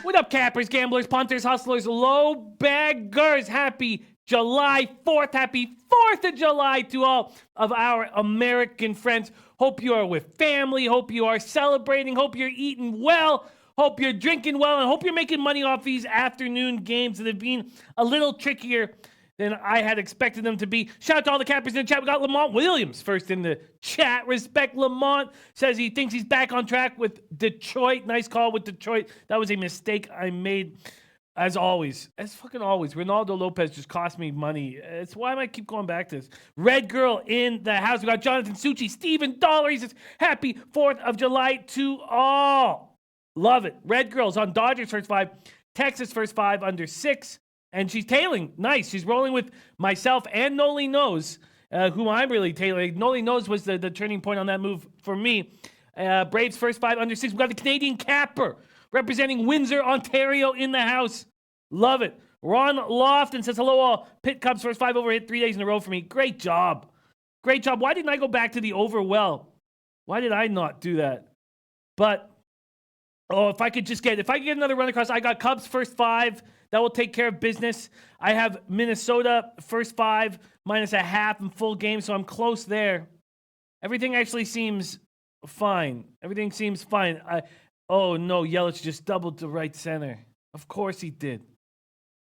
What up, cappers, gamblers, punters, hustlers, low baggers? Happy July 4th. Happy 4th of July to all of our American friends. Hope you are with family. Hope you are celebrating. Hope you're eating well. Hope you're drinking well. And hope you're making money off these afternoon games that have been a little trickier than I had expected them to be. Shout out to all the cappers in the chat. We got Lamont Williams first in the chat. Respect Lamont. Says he thinks he's back on track with Detroit. Nice call with Detroit. That was a mistake I made. As always. As fucking always. Ronaldo Lopez just cost me money. It's why I keep going back to this. Red Girl in the house. We got Jonathan Succi. Steven Dollar. He says, happy 4th of July to all. Love it. Red Girl's on Dodgers first 5. Texas first 5 under 6. And she's tailing. Nice. She's rolling with myself and Noli Knows, who I'm really tailing. Noli Knows was the turning point on that move for me. Braves first 5 under 6. We got the Canadian capper representing Windsor, Ontario in the house. Love it. Ron Lofton says, hello all. Pitt Cubs first 5 over hit 3 days in a row for me. Great job. Great job. Why didn't I go back to the over well? Why did I not do that? But, if I could get another run across, I got Cubs first 5. That will take care of business. I have Minnesota first 5 minus a half in full game, so I'm close there. Everything actually seems fine. Everything seems fine. Oh no, Yelich just doubled to right center. Of course he did.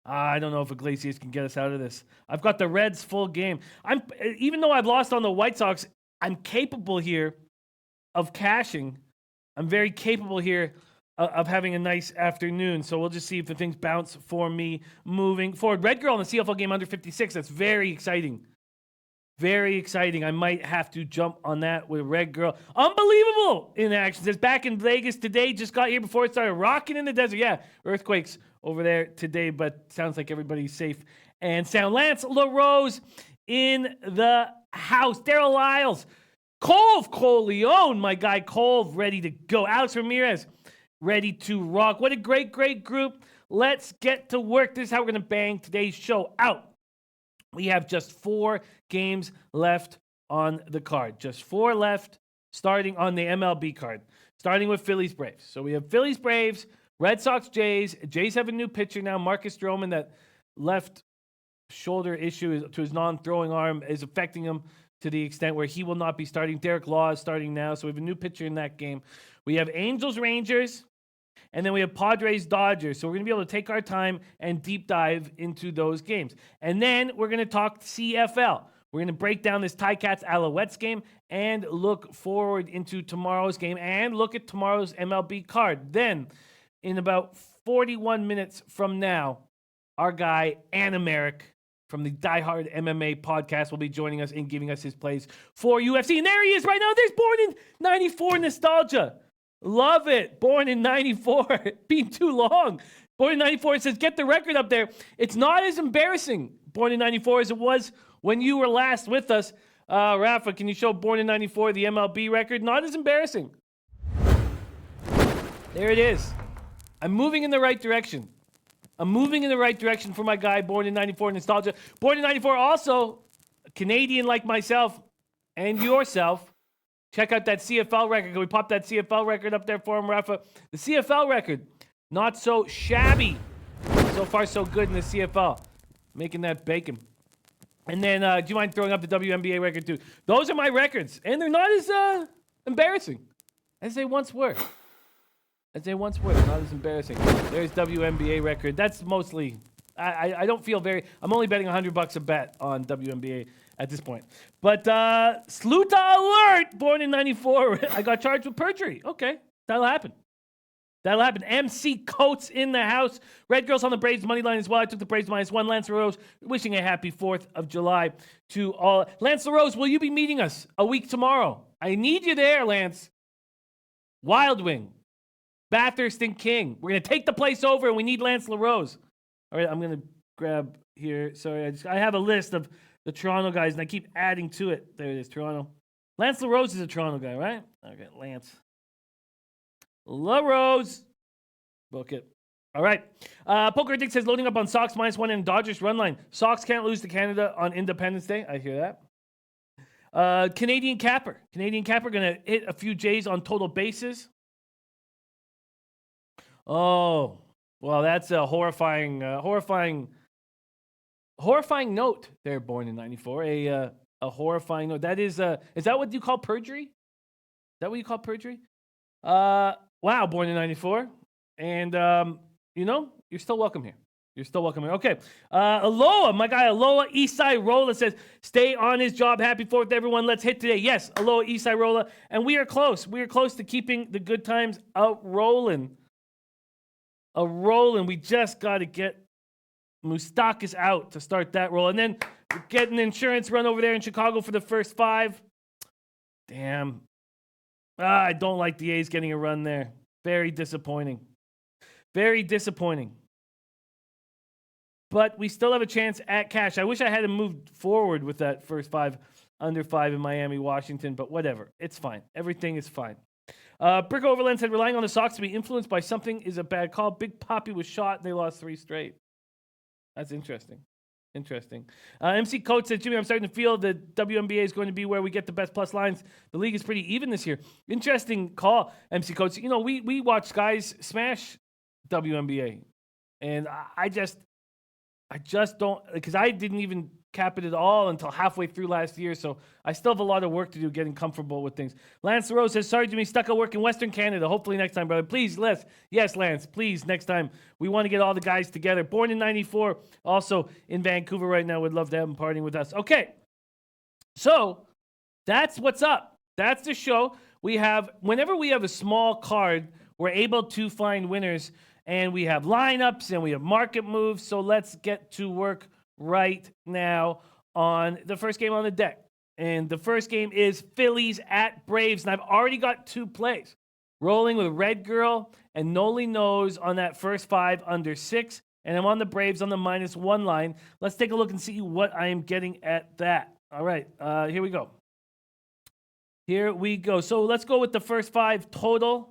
I don't know if Iglesias can get us out of this. I've got the Reds full game. Even though I've lost on the White Sox, I'm capable here of cashing. I'm very capable here of having a nice afternoon. So we'll just see if the things bounce for me moving forward. Red Girl in the CFL game under 56. That's very exciting. Very exciting. I might have to jump on that with Red Girl. Unbelievable in action. Says back in Vegas today. Just got here before it started rocking in the desert. Yeah, earthquakes over there today, but sounds like everybody's safe and sound. Lance LaRose in the house. Daryl Lyles. Cole Leone, my guy Cole, ready to go. Alex Ramirez, ready to rock. What a great group. Let's get to work. This is how we're going to bang today's show out. We have just 4 games left on the card. Just 4 left, starting on the MLB card. Starting with Phillies Braves. So we have Phillies Braves, Red Sox Jays. Jays have a new pitcher now, Marcus Stroman. That left shoulder issue to his non-throwing arm is affecting him to the extent where he will not be starting. Derek Law is starting now, so we have a new pitcher in that game. We have Angels Rangers. And then we have Padres, Dodgers. So we're going to be able to take our time and deep dive into those games. And then we're going to talk CFL. We're going to break down this Ticats Alouettes game and look forward into tomorrow's game and look at tomorrow's MLB card. Then, in about 41 minutes from now, our guy, Anameric, from the Die Hard MMA podcast will be joining us and giving us his plays for UFC. And there he is right now. There's Born in 94 nostalgia. Love it. Born in 94. Being too long. Born in 94. It says, get the record up there. It's not as embarrassing, Born in 94, as it was when you were last with us. Rafa, can you show Born in 94, the MLB record? Not as embarrassing. There it is. I'm moving in the right direction. I'm moving in the right direction for my guy, Born in 94 nostalgia. Born in 94, also a Canadian like myself and yourself. Check out that CFL record. Can we pop that CFL record up there for him, Rafa? The CFL record, not so shabby. So far, so good in the CFL. Making that bacon. And then, do you mind throwing up the WNBA record, too? Those are my records. And they're not as embarrassing as they once were. Not as embarrassing. There's WNBA record. That's mostly... I don't feel very... I'm only betting $100 a bet on WNBA at this point. But Sluta alert! Born in 94. I got charged with perjury. Okay, that'll happen. MC Coates in the house. Red Girls on the Braves money line as well. I took the Braves -1. Lance LaRose wishing a happy 4th of July to all. Lance LaRose, will you be meeting us a week tomorrow? I need you there, Lance. Wild Wing. Bathurst and King. We're going to take the place over and we need Lance LaRose. All right, I'm going to grab here. Sorry, I have a list of the Toronto guys, and I keep adding to it. There it is, Toronto. Lance LaRose is a Toronto guy, right? Okay, Lance LaRose. Book it. All right. Poker Dick says, loading up on Sox -1 and Dodgers run line. Sox can't lose to Canada on Independence Day. I hear that. Canadian Capper. Canadian Capper going to hit a few J's on total bases. Oh, well, that's a horrifying note there, born in 94. A horrifying note. That is that what you call perjury? Is that what you call perjury? Wow, born in 94. And, you're still welcome here. You're still welcome here. Okay. Aloha, my guy Aloha Eastside Rolla says, stay on his job. Happy 4th, everyone. Let's hit today. Yes, Aloha Eastside Rolla. And we are close. We are close to keeping the good times out rolling. We just got to get Moustakis out to start that roll. And then get an insurance run over there in Chicago for the first 5. Damn. I don't like the A's getting a run there. Very disappointing. Very disappointing. But we still have a chance at cash. I wish I had moved forward with that first 5, under 5 in Miami, Washington, but whatever. It's fine. Everything is fine. Brick Overland said, relying on the Sox to be influenced by something is a bad call. Big Papi was shot and they lost 3 straight. That's interesting. MC Coach said, Jimmy, I'm starting to feel the WNBA is going to be where we get the best plus lines. The league is pretty even this year. Interesting call, MC Coach. We watch guys smash WNBA. And I just don't, because I didn't even cap it at all until halfway through last year. So I still have a lot of work to do getting comfortable with things. Lance Rose says, sorry, Jimmy, stuck at work in Western Canada. Hopefully next time, brother. Please, yes, Lance, please, next time. We want to get all the guys together. Born in 94, also in Vancouver right now. Would love to have him partying with us. Okay, so that's what's up. That's the show. Whenever we have a small card, we're able to find winners. And we have lineups and we have market moves. So let's get to work right now on the first game on the deck. And the first game is Phillies at Braves. And I've already got 2 plays. Rolling with Red Girl and Noli Nose on that first 5 under 6. And I'm on the Braves on the -1 line. Let's take a look and see what I am getting at that. All right, here we go. So let's go with the first 5 total.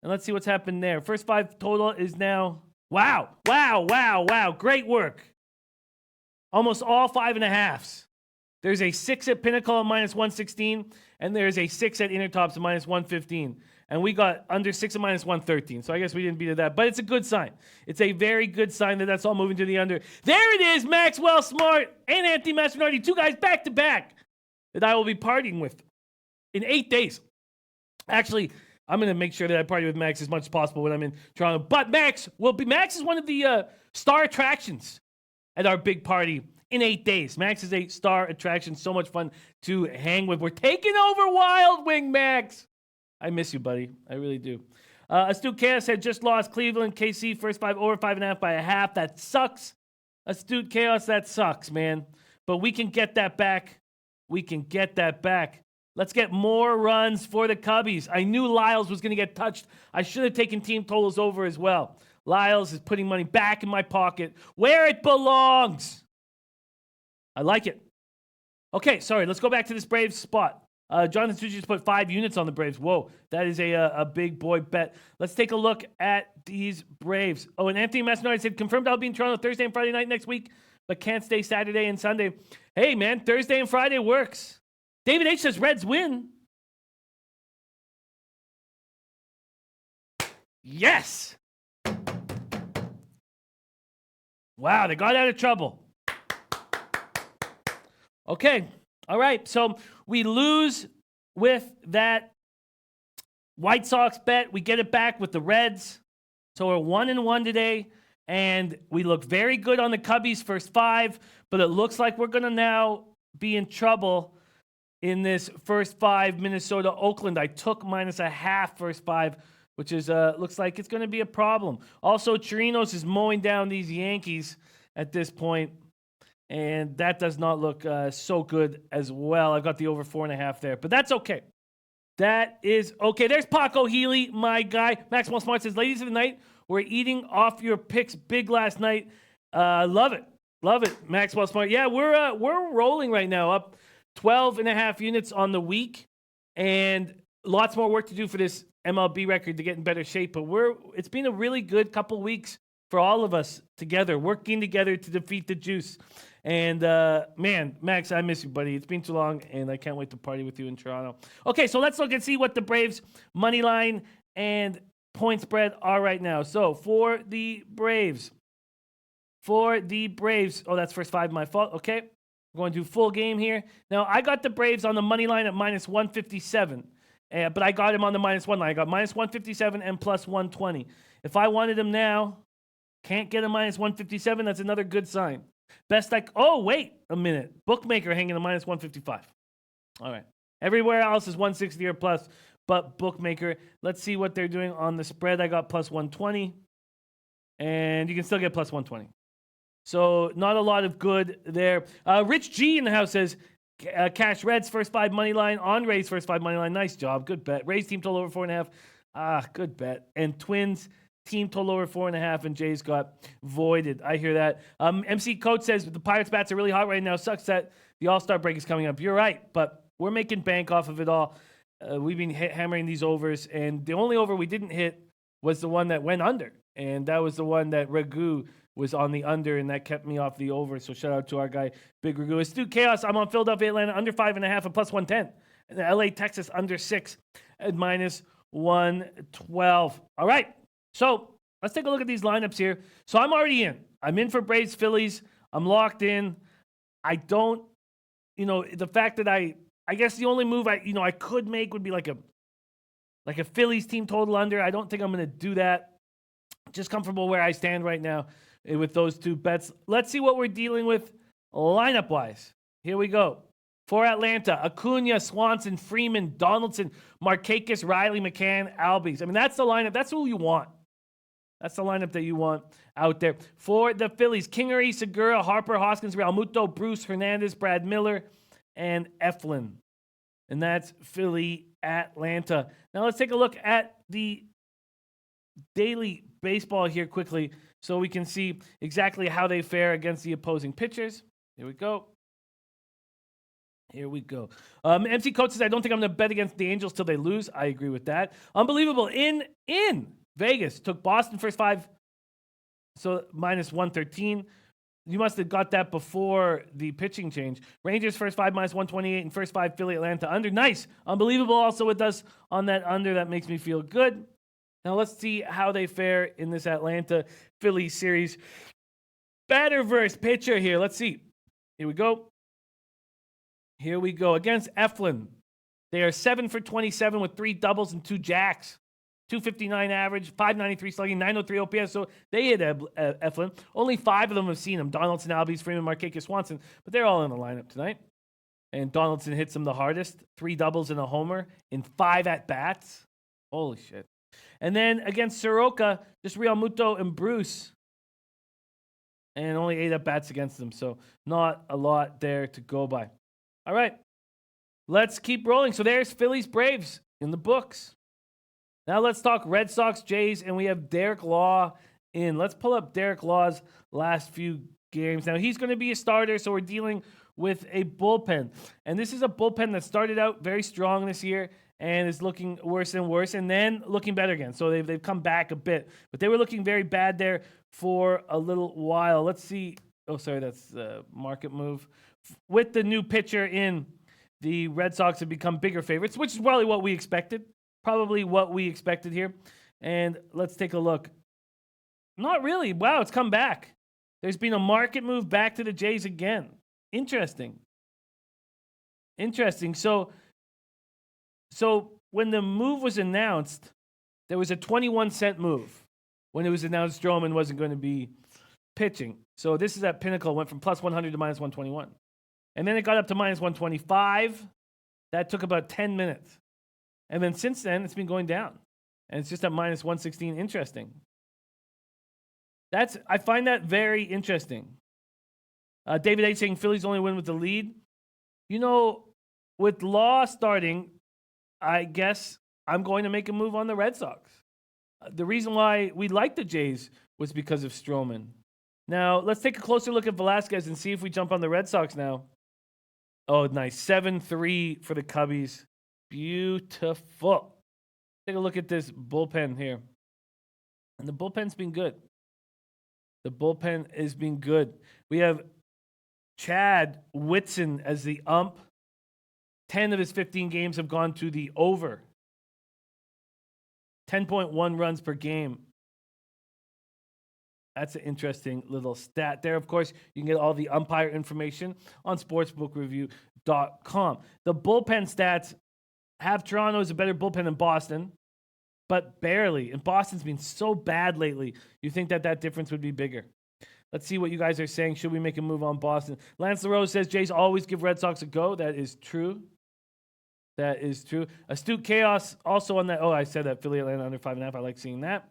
And let's see what's happened there. First 5 total is now, wow. Great work. Almost all 5.5s. There's a 6 at Pinnacle at -116, and there's a 6 at Intertops at -115. And we got under 6 at -113. So I guess we didn't beat that. But it's a good sign. It's a very good sign that that's all moving to the under. There it is, Maxwell Smart and Anthony Mastronardi, 2 guys back to back that I will be partying with in 8 days. Actually, I'm going to make sure that I party with Max as much as possible when I'm in Toronto. But Max is one of the star attractions at our big party in 8 days. Max is a star attraction. So much fun to hang with. We're taking over Wild Wing, Max. I miss you, buddy. I really do. Astute Chaos had just lost Cleveland. KC first 5 over 5.5 by a half. That sucks. Astute Chaos, that sucks, man. But we can get that back. Let's get more runs for the Cubbies. I knew Lyles was going to get touched. I should have taken team totals over as well. Lyles is putting money back in my pocket where it belongs. I like it. Okay, sorry. Let's go back to this Braves spot. Jonathan Succi just put 5 units on the Braves. Whoa, that is a big boy bet. Let's take a look at these Braves. Oh, and Anthony Massinardi said, confirmed I'll be in Toronto Thursday and Friday night next week, but can't stay Saturday and Sunday. Hey, man, Thursday and Friday works. David H. says Reds win. Yes. Wow, they got out of trouble. Okay. All right. So we lose with that White Sox bet. We get it back with the Reds. So we're 1-1 today. And we look very good on the Cubbies first 5. But it looks like we're going to now be in trouble in this first 5, Minnesota-Oakland. I took -0.5 first 5, which is looks like it's going to be a problem. Also, Chirinos is mowing down these Yankees at this point, and that does not look so good as well. I've got the over 4.5 there, but that's okay. That is okay. There's Paco Healy, my guy. Maxwell Smart says, ladies of the night, we're eating off your picks big last night. Love it. Maxwell Smart. Yeah, we're rolling right now, up 12.5 units on the week, and lots more work to do for this MLB record to get in better shape. But it's been a really good couple weeks for all of us together, working together to defeat the juice. And man, Max, I miss you, buddy. It's been too long, and I can't wait to party with you in Toronto. Okay, so let's look and see what the Braves money line and point spread are right now. So for the Braves, oh, that's first five, my fault. Okay, we're going to do full game here. Now I got the Braves on the money line at minus 157. But I got him on the minus one line. I got minus 157 and plus 120. If I wanted him now, can't get a minus 157. That's another good sign. Oh, wait a minute. Bookmaker hanging a minus 155. All right. Everywhere else is 160 or plus, but Bookmaker. Let's see what they're doing on the spread. I got plus 120, and you can still get plus 120. So not a lot of good there. Rich G in the house says, Cash Reds first five money line on Rays first five money line. Nice job, good bet. Rays team total over 4.5. Good bet. And Twins team total over 4.5, and Jays got voided. I hear that. MC Coach says the Pirates bats are really hot right now. Sucks that the All-Star break is coming up. You're right, but we're making bank off of it all. We've been hammering these overs, and the only over we didn't hit was the one that went under, and that was the one that Ragu was on the under, and that kept me off the over. So shout out to our guy, Big Ragu. Astute Chaos, I'm on Philadelphia, Atlanta, under 5.5 and plus 110. And LA, Texas, under 6 at minus 112. All right, so let's take a look at these lineups here. So I'm already in. I'm in for Braves, Phillies. I'm locked in. I don't, the fact that I guess the only move I could make would be like a Phillies team total under. I don't think I'm going to do that. Just comfortable where I stand right now with those two bets. Let's see what we're dealing with lineup-wise. Here we go. For Atlanta, Acuna, Swanson, Freeman, Donaldson, Markakis, Riley, McCann, Albies. I mean, that's the lineup. That's who you want. That's the lineup that you want out there. For the Phillies, Kingery, Segura, Harper, Hoskins, Realmuto, Bruce, Hernandez, Brad Miller, and Eflin. And that's Philly, Atlanta. Now let's take a look at the daily baseball here quickly so we can see exactly how they fare against the opposing pitchers. Here we go. MC Coach says, I don't think I'm going to bet against the Angels till they lose. I agree with that. Unbelievable. In Vegas, took Boston first five, so minus 113. You must have got that before the pitching change. Rangers first five minus 128 and first five Philly, Atlanta under. Nice. Unbelievable also with us on that under. That makes me feel good. Now let's see how they fare in this Atlanta Philly series. Batter versus pitcher here. Let's see. Here we go. Against Eflin. They are 7 for 27 with 3 doubles and 2 jacks. 259 average, 593 slugging, 903 OPS. So they hit Eflin. Only 5 of them have seen him. Donaldson, Albies, Freeman, Markakis, Swanson. But they're all in the lineup tonight. And Donaldson hits them the hardest. 3 doubles and a homer in 5 at-bats. Holy shit. And then against Soroka, just Realmuto and Bruce. And only 8 at-bats against them. So not a lot there to go by. All right. Let's keep rolling. So there's Phillies, Braves in the books. Now let's talk Red Sox, Jays, and we have Derek Law in. Let's pull up Derek Law's last few games. Now he's going to be a starter, so we're dealing with a bullpen. And this is a bullpen that started out very strong this year and is looking worse and worse, and then looking better again. So they've come back a bit. But they were looking very bad there for a little while. Let's see. Oh, sorry, that's the market move. With the new pitcher in, the Red Sox have become bigger favorites, which is probably what we expected. Here. And let's take a look. Not really. Wow, it's come back. There's been a market move back to the Jays again. Interesting. So when the move was announced, there was a 21-cent move when it was announced Stroman wasn't going to be pitching. So this is at Pinnacle. Went from plus 100 to minus 121. And then it got up to minus 125. That took about 10 minutes. And then since then, it's been going down. And it's just at minus 116. Interesting. I find that very interesting. David A. saying Phillies only win with the lead. With Law starting, I guess I'm going to make a move on the Red Sox. The reason why we like the Jays was because of Stroman. Now, let's take a closer look at Velasquez and see if we jump on the Red Sox now. Oh, nice. 7-3 for the Cubbies. Beautiful. Take a look at this bullpen here. And the bullpen's been good. We have Chad Whitson as the ump. 10 of his 15 games have gone to the over. 10.1 runs per game. That's an interesting little stat there. Of course, you can get all the umpire information on sportsbookreview.com. The bullpen stats have Toronto as a better bullpen than Boston, but barely. And Boston's been so bad lately. You think that difference would be bigger. Let's see what you guys are saying. Should we make a move on Boston? Lance LaRose says Jays always give Red Sox a go. That is true. That is true. Astute Chaos also on that. Oh, I said that Philly Atlanta under 5.5. I like seeing that.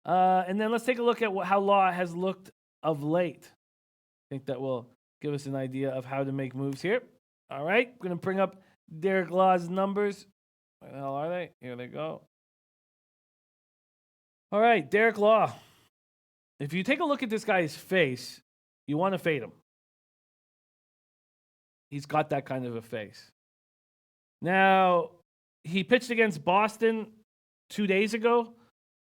And then let's take a look at how Law has looked of late. I think that will give us an idea of how to make moves here. All right, I'm going to bring up Derek Law's numbers. Where the hell are they? Here they go. All right, Derek Law. If you take a look at this guy's face, you want to fade him. He's got that kind of a face. Now, he pitched against Boston 2 days ago.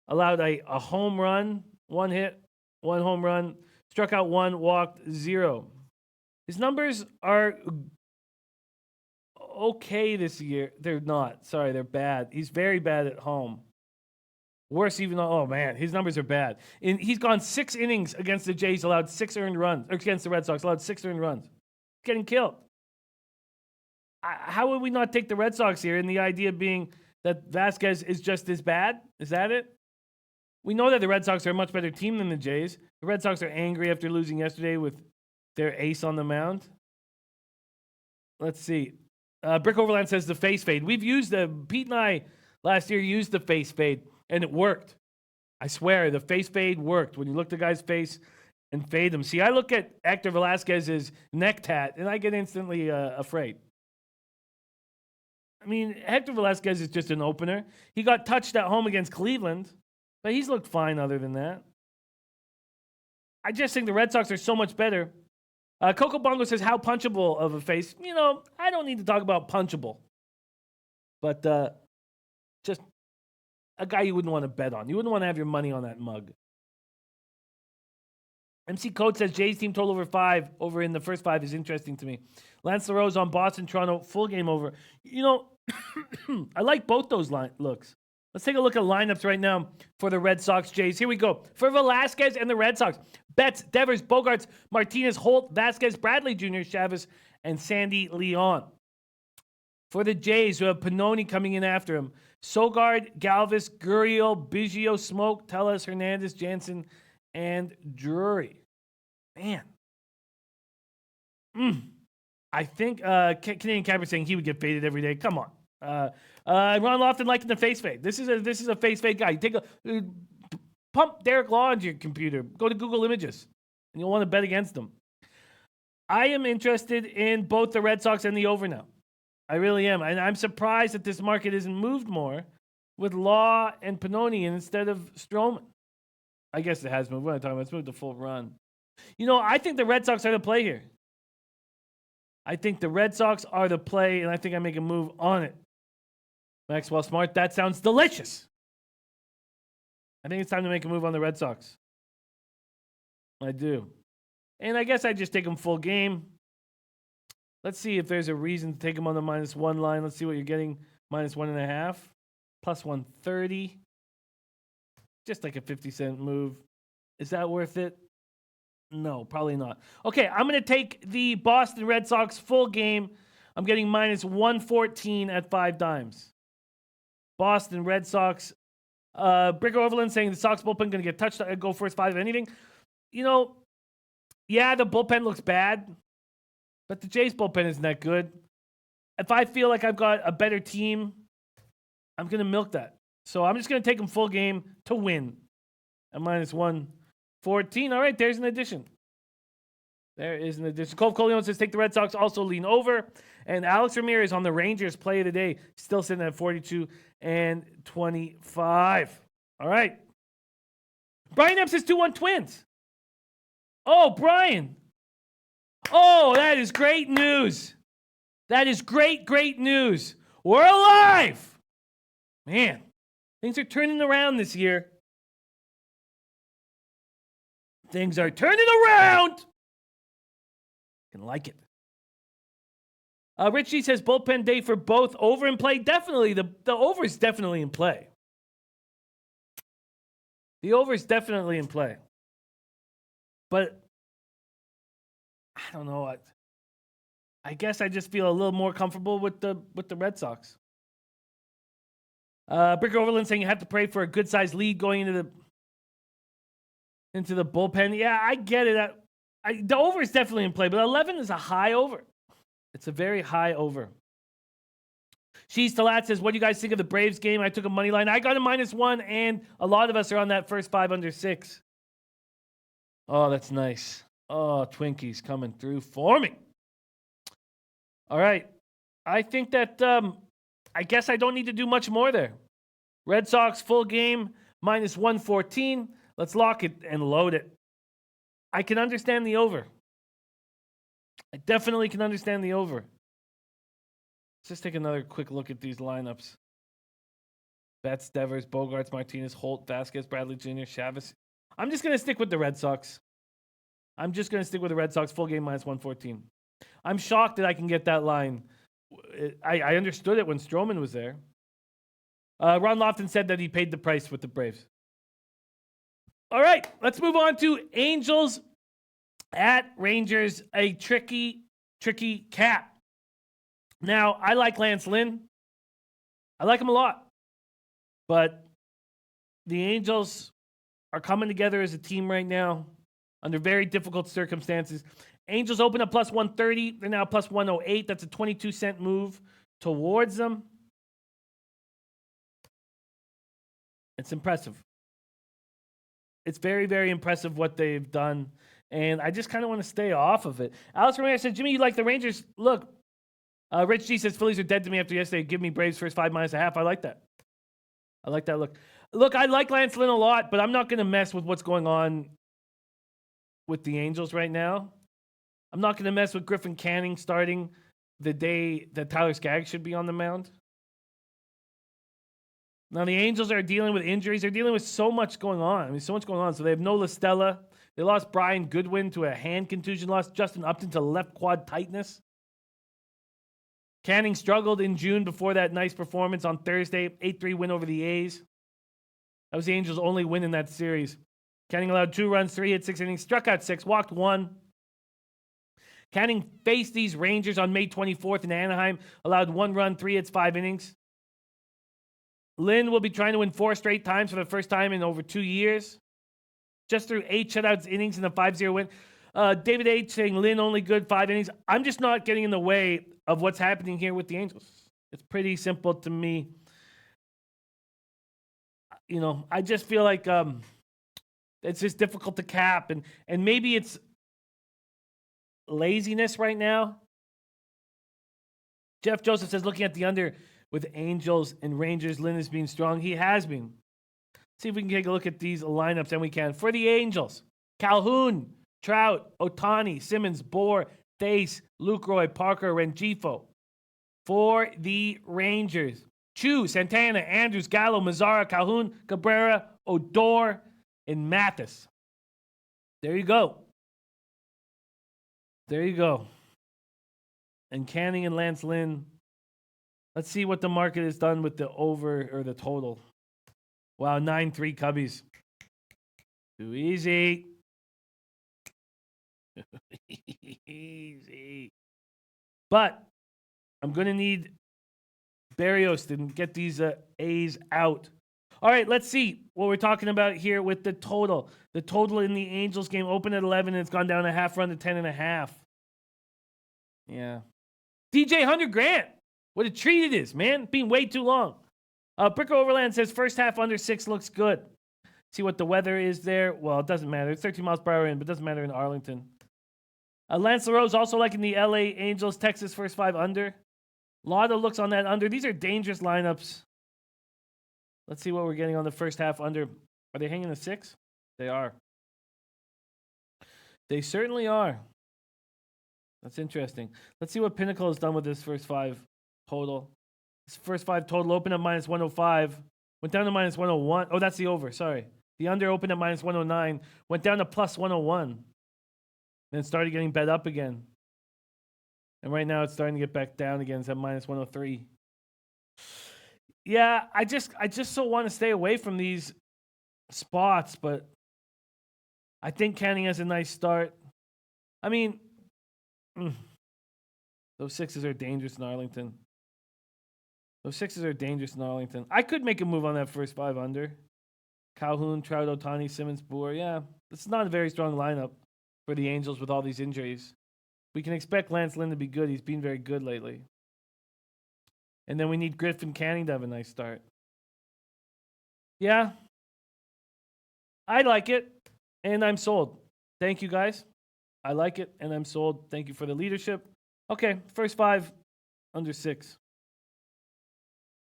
Allowed a home run, 1 hit, 1 home run, struck out 1, walked 0. His numbers are okay this year. They're not. Sorry, they're bad. He's very bad at home. Worse even though, oh man, his numbers are bad. He's gone 6 innings against the Jays, allowed 6 earned runs. Or against the Red Sox, allowed 6 earned runs. Getting killed. How would we not take the Red Sox here? And the idea being that Vasquez is just as bad? Is that it? We know that the Red Sox are a much better team than the Jays. The Red Sox are angry after losing yesterday with their ace on the mound. Let's see. Brick Overland says the face fade. We've used Pete and I last year used the face fade, and it worked. I swear, the face fade worked. When you look at the guy's face and fade them. See, I look at Hector Velasquez's neck tat, and I get instantly afraid. I mean, Hector Velasquez is just an opener. He got touched at home against Cleveland. But he's looked fine other than that. I just think the Red Sox are so much better. Coco Bongo says, how punchable of a face? You know, I don't need to talk about punchable. But just a guy you wouldn't want to bet on. You wouldn't want to have your money on that mug. MC Code says, Jays team total over 5 over in the first 5 is interesting to me. Lance LaRose on Boston, Toronto, full game over. You know, I like both those looks. Let's take a look at lineups right now for the Red Sox Jays. Here we go. For Velasquez and the Red Sox, Betts, Devers, Bogarts, Martinez, Holt, Vasquez, Bradley Jr., Chavez, and Sandy Leon. For the Jays, who have Pannoni coming in after him, Sogard, Galvis, Gurriel, Biggio, Smoke, Tellez, Hernandez, Jansen, and Drury. Man. I think Canadian Capper saying he would get faded every day. Come on. Ron Lofton liking the face fade. This is a face fade guy. You take pump Derek Law into your computer. Go to Google Images, and you'll want to bet against them. I am interested in both the Red Sox and the over now. I really am, and I'm surprised that this market isn't moved more with Law and Pannoni instead of Stroman. I guess it has moved. What am I talking about? It's moved to full run. You know, I think the Red Sox are the play here. I think the Red Sox are the play, and I think I make a move on it. Maxwell Smart, that sounds delicious. I think it's time to make a move on the Red Sox. I do. And I guess I just take them full game. Let's see if there's a reason to take them on the -1 line. Let's see what you're getting. -1.5. Plus 130. Just like a 50-cent move. Is that worth it? No, probably not. Okay, I'm going to take the Boston Red Sox full game. I'm getting -114 at 5 dimes. Boston Red Sox. Bricker Overland saying the Sox bullpen going to get touched. Go first 5 of anything. You know, yeah, the bullpen looks bad, but the Jays bullpen isn't that good. If I feel like I've got a better team, I'm going to milk that. So I'm just going to take them full game to win at -114. All right, there's an addition. There is an addition. Cole Coleon says take the Red Sox, also lean over. And Alex Ramirez on the Rangers play of the day, still sitting at 42 and 25. All right. Brian Epps says 2-1 Twins. Oh, Brian. Oh, that is great news. That is great, great news. We're alive. Man, things are turning around this year. Things are turning around. Fucking like it. Richie says bullpen day for both. Over in play? Definitely. The over is definitely in play. The over is definitely in play. But I don't know. I guess I just feel a little more comfortable with the Red Sox. Bricker Overland saying you have to pray for a good sized lead going into the bullpen. Yeah, I get it. The over is definitely in play, but 11 is a high over. It's a very high over. She's Talat says, what do you guys think of the Braves game? I took a money line. I got a -1, and a lot of us are on that first 5 under 6. Oh, that's nice. Oh, Twinkies coming through for me. All right. I think that I guess I don't need to do much more there. Red Sox full game, -114. Let's lock it and load it. I can understand the over. I definitely can understand the over. Let's just take another quick look at these lineups. Betts, Devers, Bogarts, Martinez, Holt, Vasquez, Bradley Jr., Chavez. I'm just going to stick with the Red Sox. Full game -114. I'm shocked that I can get that line. I understood it when Stroman was there. Ron Lofton said that he paid the price with the Braves. All right, let's move on to Angels at Rangers, a tricky cap. Now, I like Lance Lynn. I like him a lot. But the Angels are coming together as a team right now under very difficult circumstances. Angels open up +130. They're now +108. That's a 22-cent move towards them. It's impressive. It's very, very impressive what they've done. And I just kind of want to stay off of it. Alex Ramirez said, Jimmy, you like the Rangers? Look, Rich G says, Phillies are dead to me after yesterday. Give me Braves first 5 -1/2. I like that. I like that look. Look, I like Lance Lynn a lot, but I'm not going to mess with what's going on with the Angels right now. I'm not going to mess with Griffin Canning starting the day that Tyler Skaggs should be on the mound. Now, the Angels are dealing with injuries. They're dealing with so much going on. So they have no LaStella. They lost Brian Goodwin to a hand contusion. Lost Justin Upton to left quad tightness. Canning struggled in June before that nice performance on Thursday. 8-3 win over the A's. That was the Angels' only win in that series. Canning allowed 2 runs, 3 hits, 6 innings, struck out 6, walked 1. Canning faced these Rangers on May 24th in Anaheim. Allowed 1 run, 3 hits, 5 innings. Lynn will be trying to win 4 straight times for the first time in over 2 years. Just threw 8 shutouts innings in a 5-0 win. David H. saying Lynn only good 5 innings. I'm just not getting in the way of what's happening here with the Angels. It's pretty simple to me. You know, I just feel like it's just difficult to cap. And maybe it's laziness right now. Jeff Joseph says, looking at the under with Angels and Rangers, Lynn is being strong. He has been. See if we can take a look at these lineups, and we can. For the Angels, Calhoun, Trout, Ohtani, Simmons, Bohr, Thace, Lucroy, Parker, Rengifo. For the Rangers, Chu, Santana, Andrews, Gallo, Mazzara, Calhoun, Cabrera, Odor, and Mathis. There you go. There you go. And Canning and Lance Lynn. Let's see what the market has done with the over or the total. Wow, 9-3 Cubbies. Too easy. Easy. But I'm going to need Berrios to get these A's out. All right, let's see what we're talking about here with the total. The total in the Angels game opened at 11, and it's gone down a half run to 10.5. Yeah. DJ 100 grand. What a treat it is, man. Being way too long. Bricker Overland says first half under 6 looks good. See what the weather is there. Well, it doesn't matter. It's 13 miles per hour in, but it doesn't matter in Arlington. Lance LaRose also liking the LA Angels, Texas first 5 under. A lot of looks on that under. These are dangerous lineups. Let's see what we're getting on the first half under. Are they hanging the 6? They are. They certainly are. That's interesting. Let's see what Pinnacle has done with this first 5 total. This first 5 total opened at -105. Went down to -101. Oh, that's the over. Sorry. The under opened at -109. Went down to +101. Then started getting bet up again. And right now it's starting to get back down again. It's at minus 103. Yeah, I just so want to stay away from these spots, but I think Canning has a nice start. I mean, those sixes are dangerous in Arlington. I could make a move on that first 5 under. Calhoun, Trout, Ohtani, Simmons, Boer. Yeah, it's not a very strong lineup for the Angels with all these injuries. We can expect Lance Lynn to be good. He's been very good lately. And then we need Griffin Canning to have a nice start. Yeah, I like it, and I'm sold. Thank you, guys. I like it, and I'm sold. Thank you for the leadership. Okay, first 5 under 6.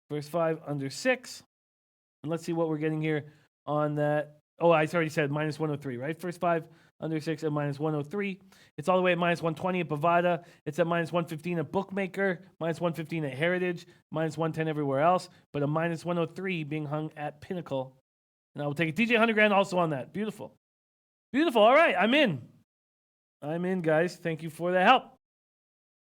First 5 under 6. And let's see what we're getting here on that. Oh, I already said minus 103, right? First 5 under 6 at minus 103. It's all the way at minus 120 at Bovada. It's at minus 115 at Bookmaker, minus 115 at Heritage, minus 110 everywhere else, but a minus 103 being hung at Pinnacle. And I will take a DJ 100 grand also on that. Beautiful. Beautiful. All right, I'm in. I'm in, guys. Thank you for the help.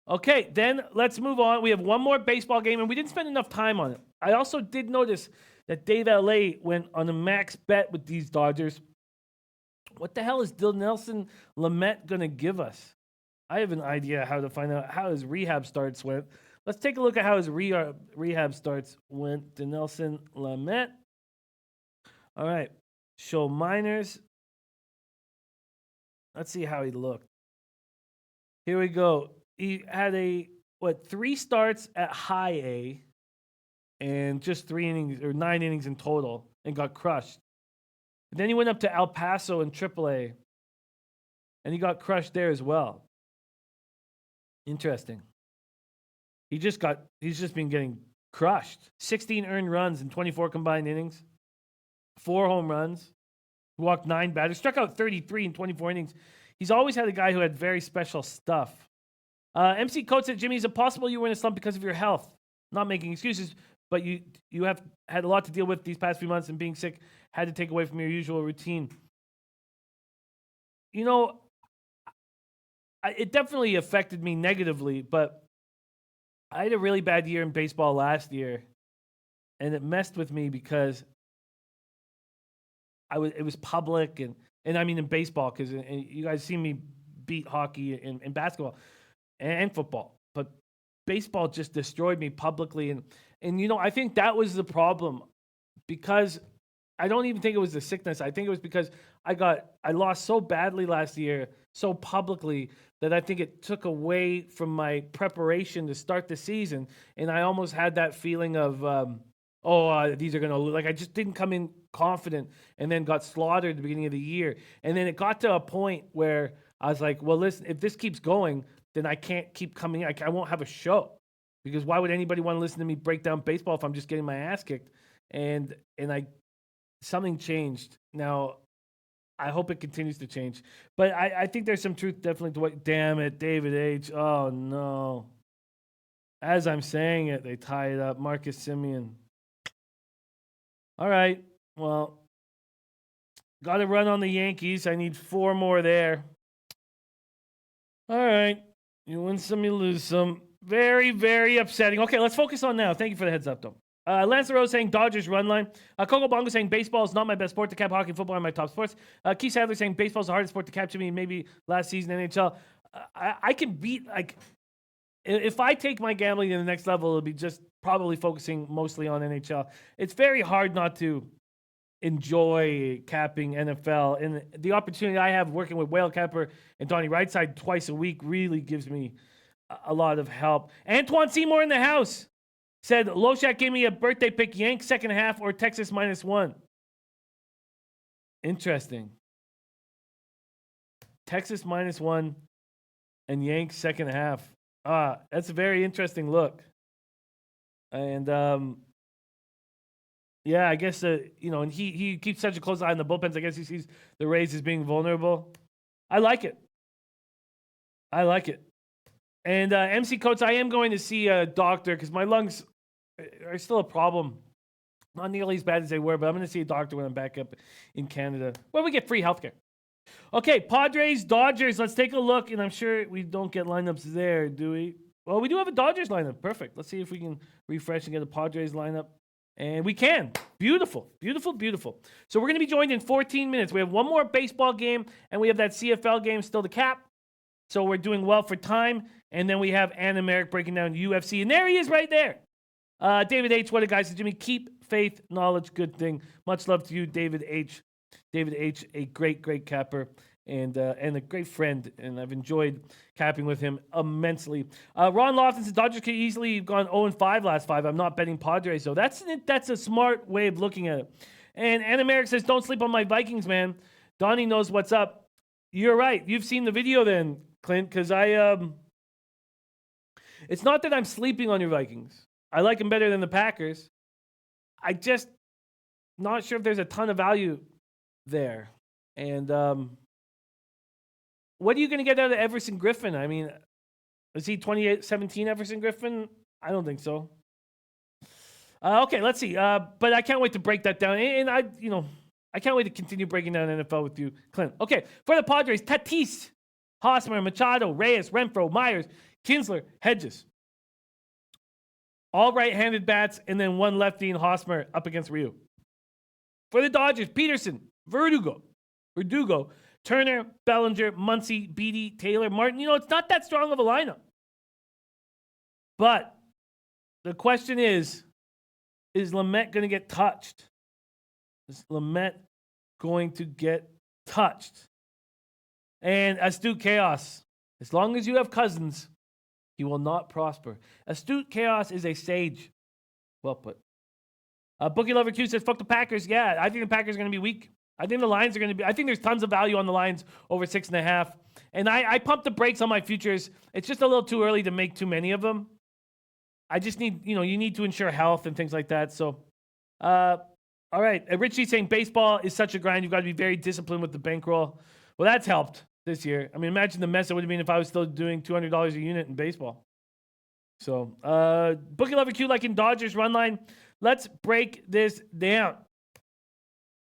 Okay, then let's move on. We have one more baseball game, and we didn't spend enough time on it. I also did notice that Dave L.A. went on a max bet with these Dodgers. What the hell is Dinelson Lamet going to give us? I have an idea how to find out how his rehab starts went. Let's take a look at how his rehab starts went. Dinelson Lamet. All right. Show minors. Let's see how he looked. Here we go. He had 3 starts at high A and just 3 innings or 9 innings in total and got crushed. And then he went up to El Paso in AAA and he got crushed there as well. Interesting. He's just been getting crushed. 16 earned runs in 24 combined innings, 4 home runs, walked 9 batters, struck out 33 in 24 innings. He's always had a guy who had very special stuff. MC Coates said, Jimmy, is it possible you were in a slump because of your health? Not making excuses, but you have had a lot to deal with these past few months, and being sick had to take away from your usual routine. You know, it definitely affected me negatively, but I had a really bad year in baseball last year, and it messed with me because it was public, and I mean in baseball, because you guys see me beat hockey and basketball and football, but baseball just destroyed me publicly, and you know, I think that was the problem, because I don't even think it was the sickness. I think it was because I lost so badly last year, so publicly, that I think it took away from my preparation to start the season, and I almost had that feeling of these are going to lose. Like, I just didn't come in confident and then got slaughtered at the beginning of the year. And then it got to a point where I was like, well, listen, if this keeps going, then I can't keep coming in. I won't have a show, because why would anybody want to listen to me break down baseball if I'm just getting my ass kicked? And something changed. Now, I hope it continues to change. But I think there's some truth definitely to what, damn it, David H. Oh, no. As I'm saying it, they tie it up. Marcus Semien. All right. Well, got to run on the Yankees. I need 4 more there. All right. You win some, you lose some. Very, very upsetting. Okay, let's focus on now. Thank you for the heads up, though. Lance LaRose saying Dodgers run line. Coco Bongo saying baseball is not my best sport to cap. Hockey and football are my top sports. Keith Sadler saying baseball is the hardest sport to cap to me. Maybe last season NHL. I can beat, like, if I take my gambling to the next level, it'll be just probably focusing mostly on NHL. It's very hard not to enjoy capping NFL, and the opportunity I have working with Whale Capper and Donnie Rightside twice a week really gives me a lot of help. Antoine Seymour in the house said, Loshak gave me a birthday pick, Yanks second half or Texas -1. Interesting. Texas -1 and Yanks second half. That's a very interesting look. And yeah, I guess and he keeps such a close eye on the bullpens. I guess he sees the Rays as being vulnerable. I like it. And MC Coates, I am going to see a doctor because my lungs are still a problem. Not nearly as bad as they were, but I'm going to see a doctor when I'm back up in Canada, where we get free healthcare. Okay, Padres, Dodgers. Let's take a look, and I'm sure we don't get lineups there, do we? Well, we do have a Dodgers lineup. Perfect. Let's see if we can refresh and get a Padres lineup. And we can. Beautiful, beautiful, beautiful. So we're going to be joined in 14 minutes. We have one more baseball game, and we have that CFL game still to cap. So we're doing well for time. And then we have Ann and Merrick breaking down UFC. And there he is right there. David H., what a guy. Says, Jimmy, keep faith, knowledge, good thing. Much love to you, David H. David H., a great, great capper. And a great friend, and I've enjoyed capping with him immensely. Ron Lofton says Dodgers could easily have gone 0-5 last 5. I'm not betting Padres, so that's a smart way of looking at it. And Anna Merrick says, don't sleep on my Vikings, man. Donnie knows what's up. You're right. You've seen the video then, Clint, because it's not that I'm sleeping on your Vikings. I like them better than the Packers. I just not sure if there's a ton of value there. And what are you going to get out of Everson Griffin? I mean, is he 2017 Everson Griffin? I don't think so. Okay, let's see. But I can't wait to break that down. And I can't wait to continue breaking down NFL with you, Clint. Okay, for the Padres, Tatis, Hosmer, Machado, Reyes, Renfroe, Myers, Kinsler, Hedges. All right-handed bats, and then one lefty in Hosmer up against Ryu. For the Dodgers, Peterson, Verdugo, Turner, Bellinger, Muncy, Beatty, Taylor, Martin. It's not that strong of a lineup. But the question is Lamet going to get touched? Is Lamet going to get touched? And Astute Chaos, as long as you have Cousins, he will not prosper. Astute Chaos is a sage. Well put. Bookie Lover Q says, fuck the Packers. Yeah, I think the Packers are going to be weak. I think the Lions are going to be... I think there's tons of value on the Lions over 6.5. And I pumped the brakes on my futures. It's just a little too early to make too many of them. I just need... you need to ensure health and things like that. So, all right. Richie saying baseball is such a grind. You've got to be very disciplined with the bankroll. Well, that's helped this year. I mean, imagine the mess it would have been if I was still doing $200 a unit in baseball. So, Bookie Lover Q like in Dodgers run line. Let's break this down.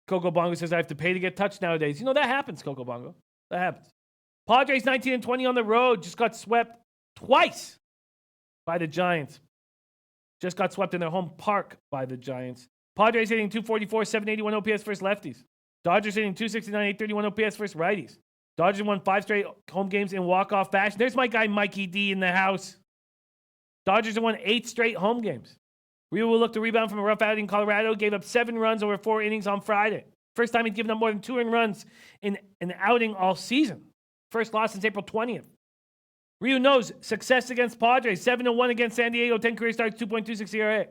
Coco Bongo says, I have to pay to get touched nowadays. That happens, Coco Bongo. That happens. Padres 19-20 on the road. Just got swept twice by the Giants. Just got swept in their home park by the Giants. Padres hitting 244, 781 OPS versus lefties. Dodgers hitting 269, 831 OPS versus righties. Dodgers won 5 straight home games in walk-off fashion. There's my guy Mikey D in the house. Dodgers have won 8 straight home games. Rio will look to rebound from a rough outing in Colorado. Gave up 7 runs over 4 innings on Friday. First time he'd given up more than 2 earned runs in an outing all season. First loss since April 20th. Rio knows success against Padres. 7-1 against San Diego. 10 career starts, 2.26 ERA.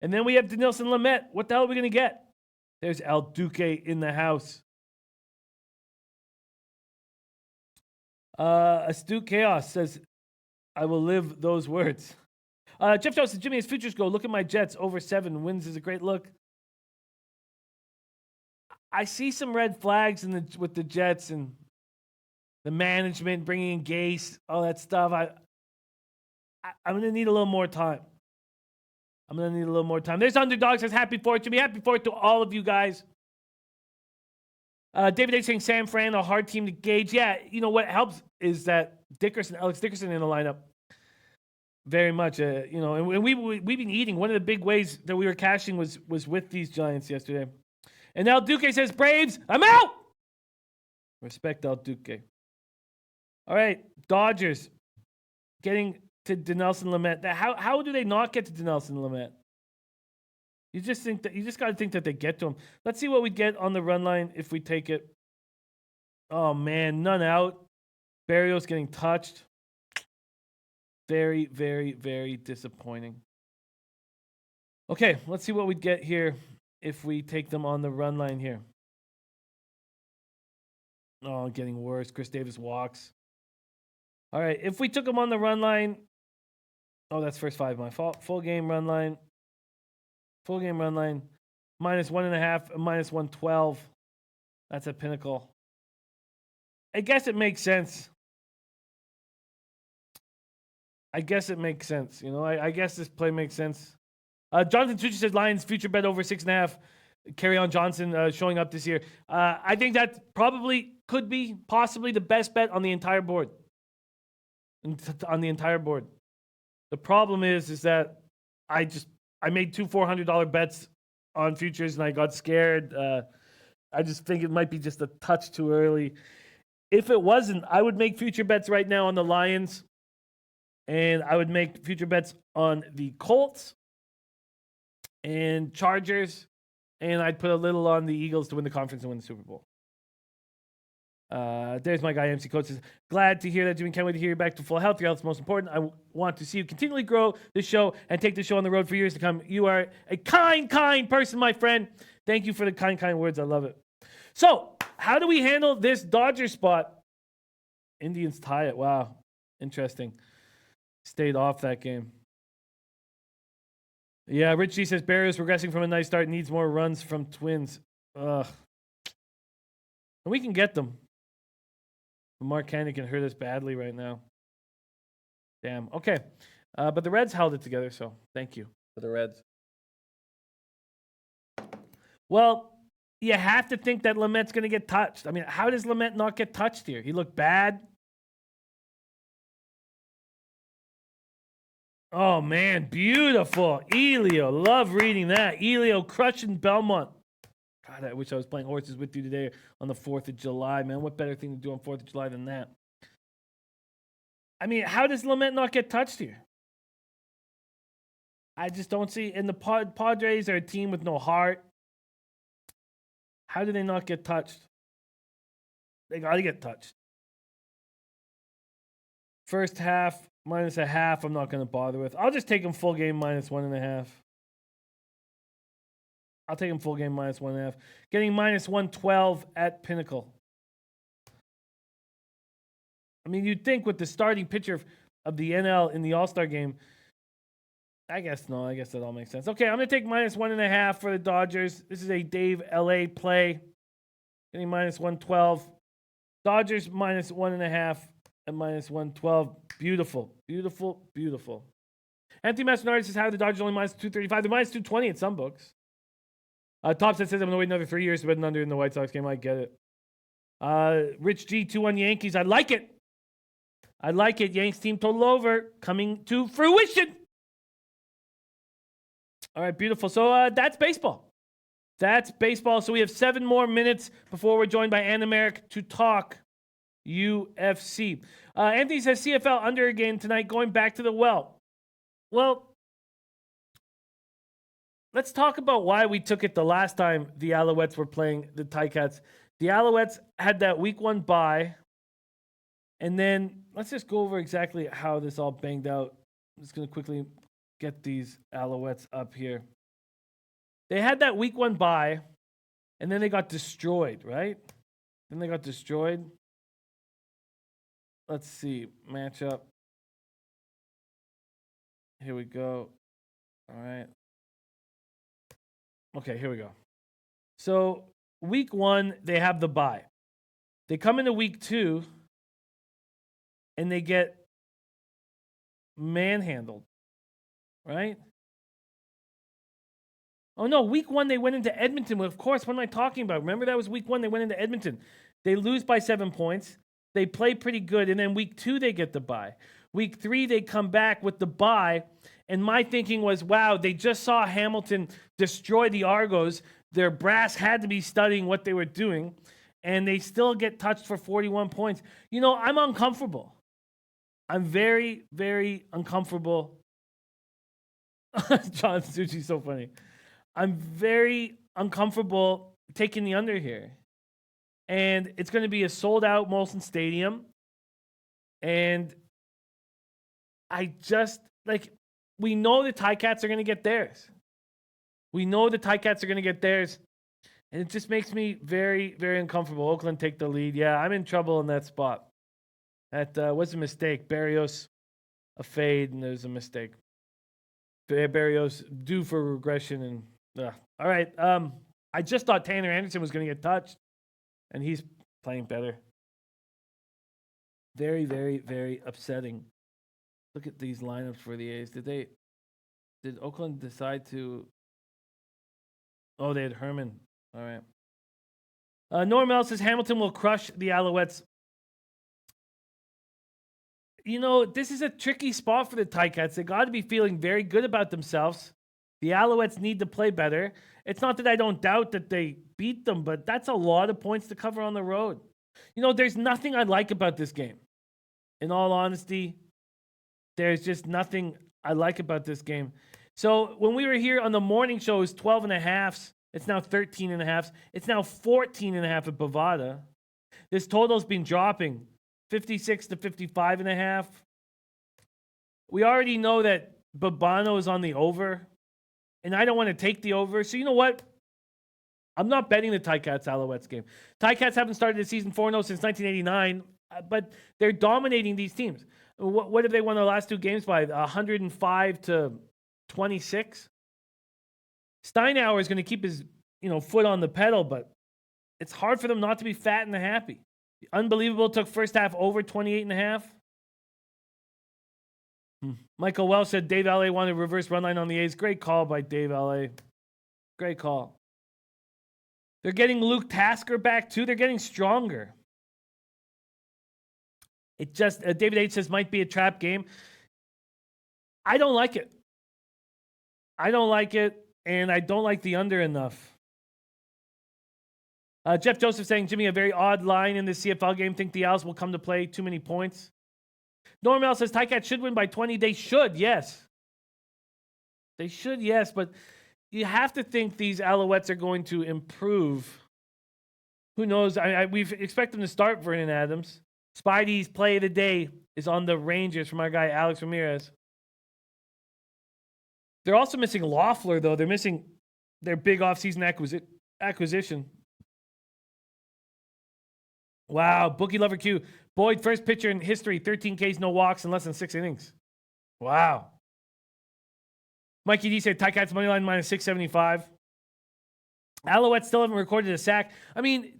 And then we have Denilson Lamet. What the hell are we going to get? There's El Duque in the house. Astute Chaos says, I will live those words. Jeff Jones says, Jimmy, as futures go, look at my Jets. Over 7 wins is a great look. I see some red flags with the Jets and the management bringing in Gase, all that stuff. I'm going to need a little more time. There's Underdog says, happy 4th, Jimmy. Happy 4th to all of you guys. David A. saying San Fran, a hard team to gauge. Yeah, what helps is that Alex Dickerson in the lineup. Very much, and we've been eating. One of the big ways that we were cashing was with these Giants yesterday. And El Duque says, Braves, I'm out! Respect El Duque. All right, Dodgers getting to Denelson Lamet. How do they not get to Denelson Lamet? You just got to think that they get to him. Let's see what we get on the run line if we take it. Oh, man, none out. Barrios getting touched. Very, very, very disappointing. Okay, let's see what we get here if we take them on the run line here. Oh, getting worse. Chris Davis walks. All right, if we took them on the run line. Oh, that's first 5, my fault. Full game run line. -1.5, -112. That's a pinnacle. I guess it makes sense. I guess this play makes sense. Jonathan Tucci says Lions future bet over 6.5. Carry on Johnson showing up this year. I think that probably could be possibly the best bet on the entire board. The problem is that I made two $400 bets on futures and I got scared. I just think it might be just a touch too early. If it wasn't, I would make future bets right now on the Lions, and I would make future bets on the Colts and Chargers, and I'd put a little on the Eagles to win the conference and win the Super Bowl. There's my guy, MC Coach. Says, glad to hear that, Jimmy. Can't wait to hear you back to full health. Your health is most important. I want to see you continually grow this show and take the show on the road for years to come. You are a kind person, my friend. Thank you for the kind words. I love it. So, how do we handle this Dodger spot? Indians tie it. Wow. Interesting. Stayed off that game. Yeah, Rich G says, Barrios regressing from a nice start. Needs more runs from Twins. Ugh. And we can get them. Mark Cannon can hurt us badly right now. Damn. Okay. But the Reds held it together, so thank you for the Reds. Well, you have to think that Lamet's going to get touched. I mean, how does Lamet not get touched here? He looked bad. Oh, man. Beautiful. Elio. Love reading that. Elio crushing Belmont. God, I wish I was playing horses with you today on the 4th of July, man. What better thing to do on 4th of July than that? I mean, how does Lamet not get touched here? I just don't see. And the Padres are a team with no heart. How do they not get touched? They got to get touched. First half, minus a half, I'm not going to bother with. I'll just take them full game, minus 1.5. I'll take them full game, minus 1.5. Getting minus 112 at Pinnacle. I mean, you'd think with the starting pitcher of the NL in the All-Star game, I guess no. I guess that all makes sense. Okay, I'm going to take minus 1.5 for the Dodgers. This is a Dave LA play. Getting minus 112. Dodgers minus 1.5 and minus 112. Beautiful. Beautiful. Beautiful. Anthony Mastronardi says, how the Dodgers only minus 235? They're minus 220 in some books. Topset says, I'm going to wait another 3 years to bet an under in the White Sox game. I get it. Rich G, 2-1 Yankees. I like it. I like it. Yanks team total over. Coming to fruition. All right, beautiful. So that's baseball. That's baseball. So we have 7 more minutes before we're joined by Anna Merrick to talk UFC. Anthony says CFL under again tonight, going back to the well. Well, let's talk about why we took it the last time the Alouettes were playing the Ticats. The Alouettes had that week 1 bye. And then let's just go over exactly how this all banged out. I'm just going to quickly get these Alouettes up here. They had that week 1 bye, and then they got destroyed, right? Then they got destroyed. Let's see. Matchup. Here we go. All right. Okay, here we go. So week 1, they have the bye. They come into week 2, and they get manhandled, right? Oh, no, week 1, they went into Edmonton. Well, of course, what am I talking about? Remember that was week 1, they went into Edmonton. They lose by 7 points. They play pretty good, and then week 2, they get the bye. Week 3, they come back with the bye, and my thinking was, wow, they just saw Hamilton destroy the Argos. Their brass had to be studying what they were doing, and they still get touched for 41 points. You know, I'm uncomfortable. I'm very, very uncomfortable. John Suchi's so funny. I'm very uncomfortable taking the under here. And it's going to be a sold-out Molson Stadium. And I just, we know the Ticats are going to get theirs. We know the Ticats are going to get theirs. And it just makes me very, very uncomfortable. Oakland take the lead. Yeah, I'm in trouble in that spot. That was a mistake. Barrios, a fade, and there's a mistake. Barrios due for regression. And all right. I just thought Tanner Anderson was going to get touched, and he's playing better. Very, very, very upsetting. Look at these lineups for the A's. Did Oakland decide to? Oh, they had Herman. All right. Norm L says Hamilton will crush the Alouettes. this is a tricky spot for the Ticats. They got to be feeling very good about themselves. The Alouettes need to play better. It's not that I don't doubt that they beat them, but that's a lot of points to cover on the road. There's nothing I like about this game. In all honesty, there's just nothing I like about this game. So when we were here on the morning show, it was 12 and a halves. It's now 13 and a halves. It's now 14 and a half at Bovada. This total's been dropping 56 to 55 and a half. We already know that Babano is on the over, and I don't want to take the over. So you know what? I'm not betting the Ticats Alouettes game. Ticats haven't started the season 4-0 since 1989, but they're dominating these teams. What have they won their last two games by? 105 to 26. Steinauer is going to keep his foot on the pedal, but it's hard for them not to be fat and happy. Unbelievable took first half over 28 and a half. Michael Welsh said Dave L.A. wanted reverse run line on the A's. Great call by Dave L.A. Great call. They're getting Luke Tasker back too. They're getting stronger. It just, David H. says, might be a trap game. I don't like it. And I don't like the under enough. Jeff Joseph saying, Jimmy, a very odd line in this CFL game. Think the Owls will come to play. Too many points. Norm L says, Ticats should win by 20. They should, yes. They should, yes. But you have to think these Alouettes are going to improve. Who knows? We expect them to start Vernon Adams. Spidey's play of the day is on the Rangers from our guy Alex Ramirez. They're also missing Loeffler, though. They're missing their big offseason acquisition. Wow, Bookie Lover Q. Boyd, first pitcher in history, 13 Ks, no walks in less than 6 innings. Wow. Mikey D said Ticats money line minus 675. Alouettes still haven't recorded a sack. I mean,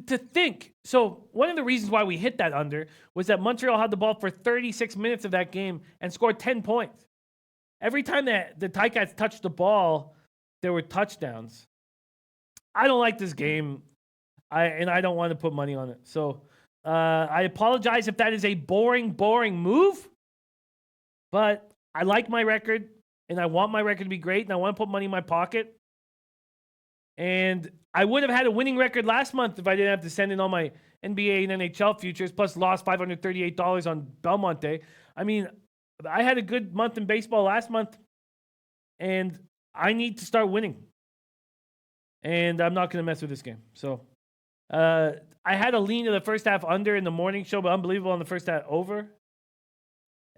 to think. So one of the reasons why we hit that under was that Montreal had the ball for 36 minutes of that game and scored 10 points. Every time that the Ticats touched the ball, there were touchdowns. I don't like this game, and I don't want to put money on it. So I apologize if that is a boring move, but I like my record, and I want my record to be great, and I want to put money in my pocket. And I would have had a winning record last month if I didn't have to send in all my NBA and NHL futures, plus lost $538 on Belmont Day. I mean, I had a good month in baseball last month, and I need to start winning. And I'm not going to mess with this game. So I had a lean to the first half under in the morning show, but unbelievable on the first half over.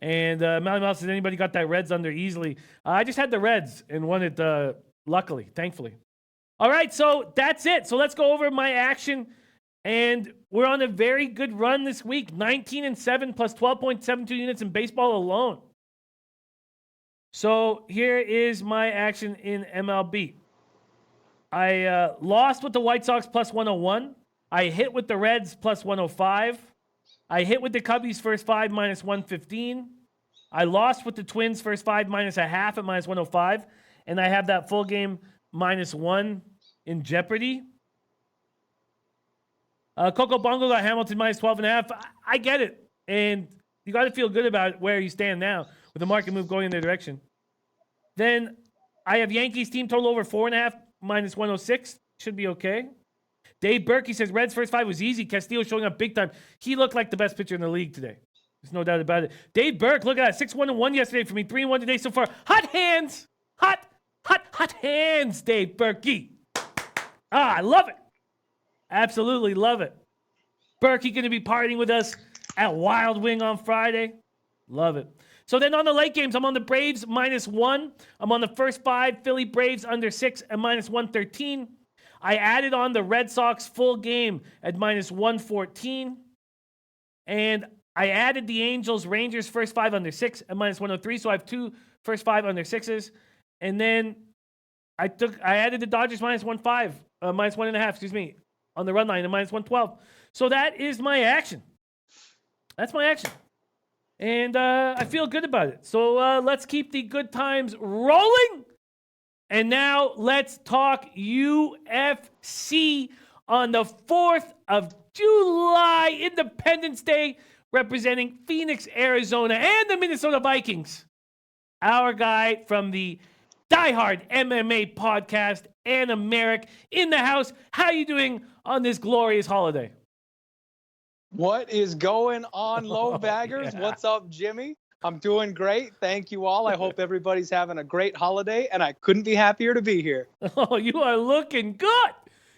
And Mountain Mouse says, anybody got that Reds under easily? I just had the Reds and won it, luckily, thankfully. All right, so that's it. So let's go over my action. And we're on a very good run this week. 19-7 plus 12.72 units in baseball alone. So here is my action in MLB. I lost with the White Sox plus 101. I hit with the Reds plus 105. I hit with the Cubbies first 5 minus 115. I lost with the Twins first 5 minus a half at minus 105. And I have that full game minus 1 in jeopardy. Coco Bongo got Hamilton minus 12.5. I get it. And you got to feel good about where you stand now with the market move going in their direction. Then I have Yankees team total over 4.5 minus 106. Should be okay. Dave Berkey says Reds first 5 was easy. Castillo showing up big time. He looked like the best pitcher in the league today. There's no doubt about it. Dave Burke, look at that. 6-1-1 yesterday for me. 3-1 today so far. Hot hands. Hot hands, Dave Berkey. I love it. Absolutely love it. Berkey going to be partying with us at Wild Wing on Friday. Love it. So then on the late games, I'm on the Braves minus 1. I'm on the first 5. Philly Braves under 6 at minus 113. I added on the Red Sox full game at minus 114. And I added the Angels Rangers first 5 under 6 at minus 103. So I have 2 first 5 under 6s. And then I added the Dodgers minus 1.5, minus 1.5, on the run line at minus 112. So that is my action. That's my action. And I feel good about it. So let's keep the good times rolling. And now let's talk UFC on the 4th of July, Independence Day. representing Phoenix, Arizona, and the Minnesota Vikings. Our guy from the diehard MMA podcast, Anna Merrick, in the house. How you doing on this glorious holiday? What is going on, low baggers? Yeah. What's up, Jimmy? I'm doing great. Thank you all. I hope everybody's having a great holiday, and I couldn't be happier to be here. Oh, you are looking good.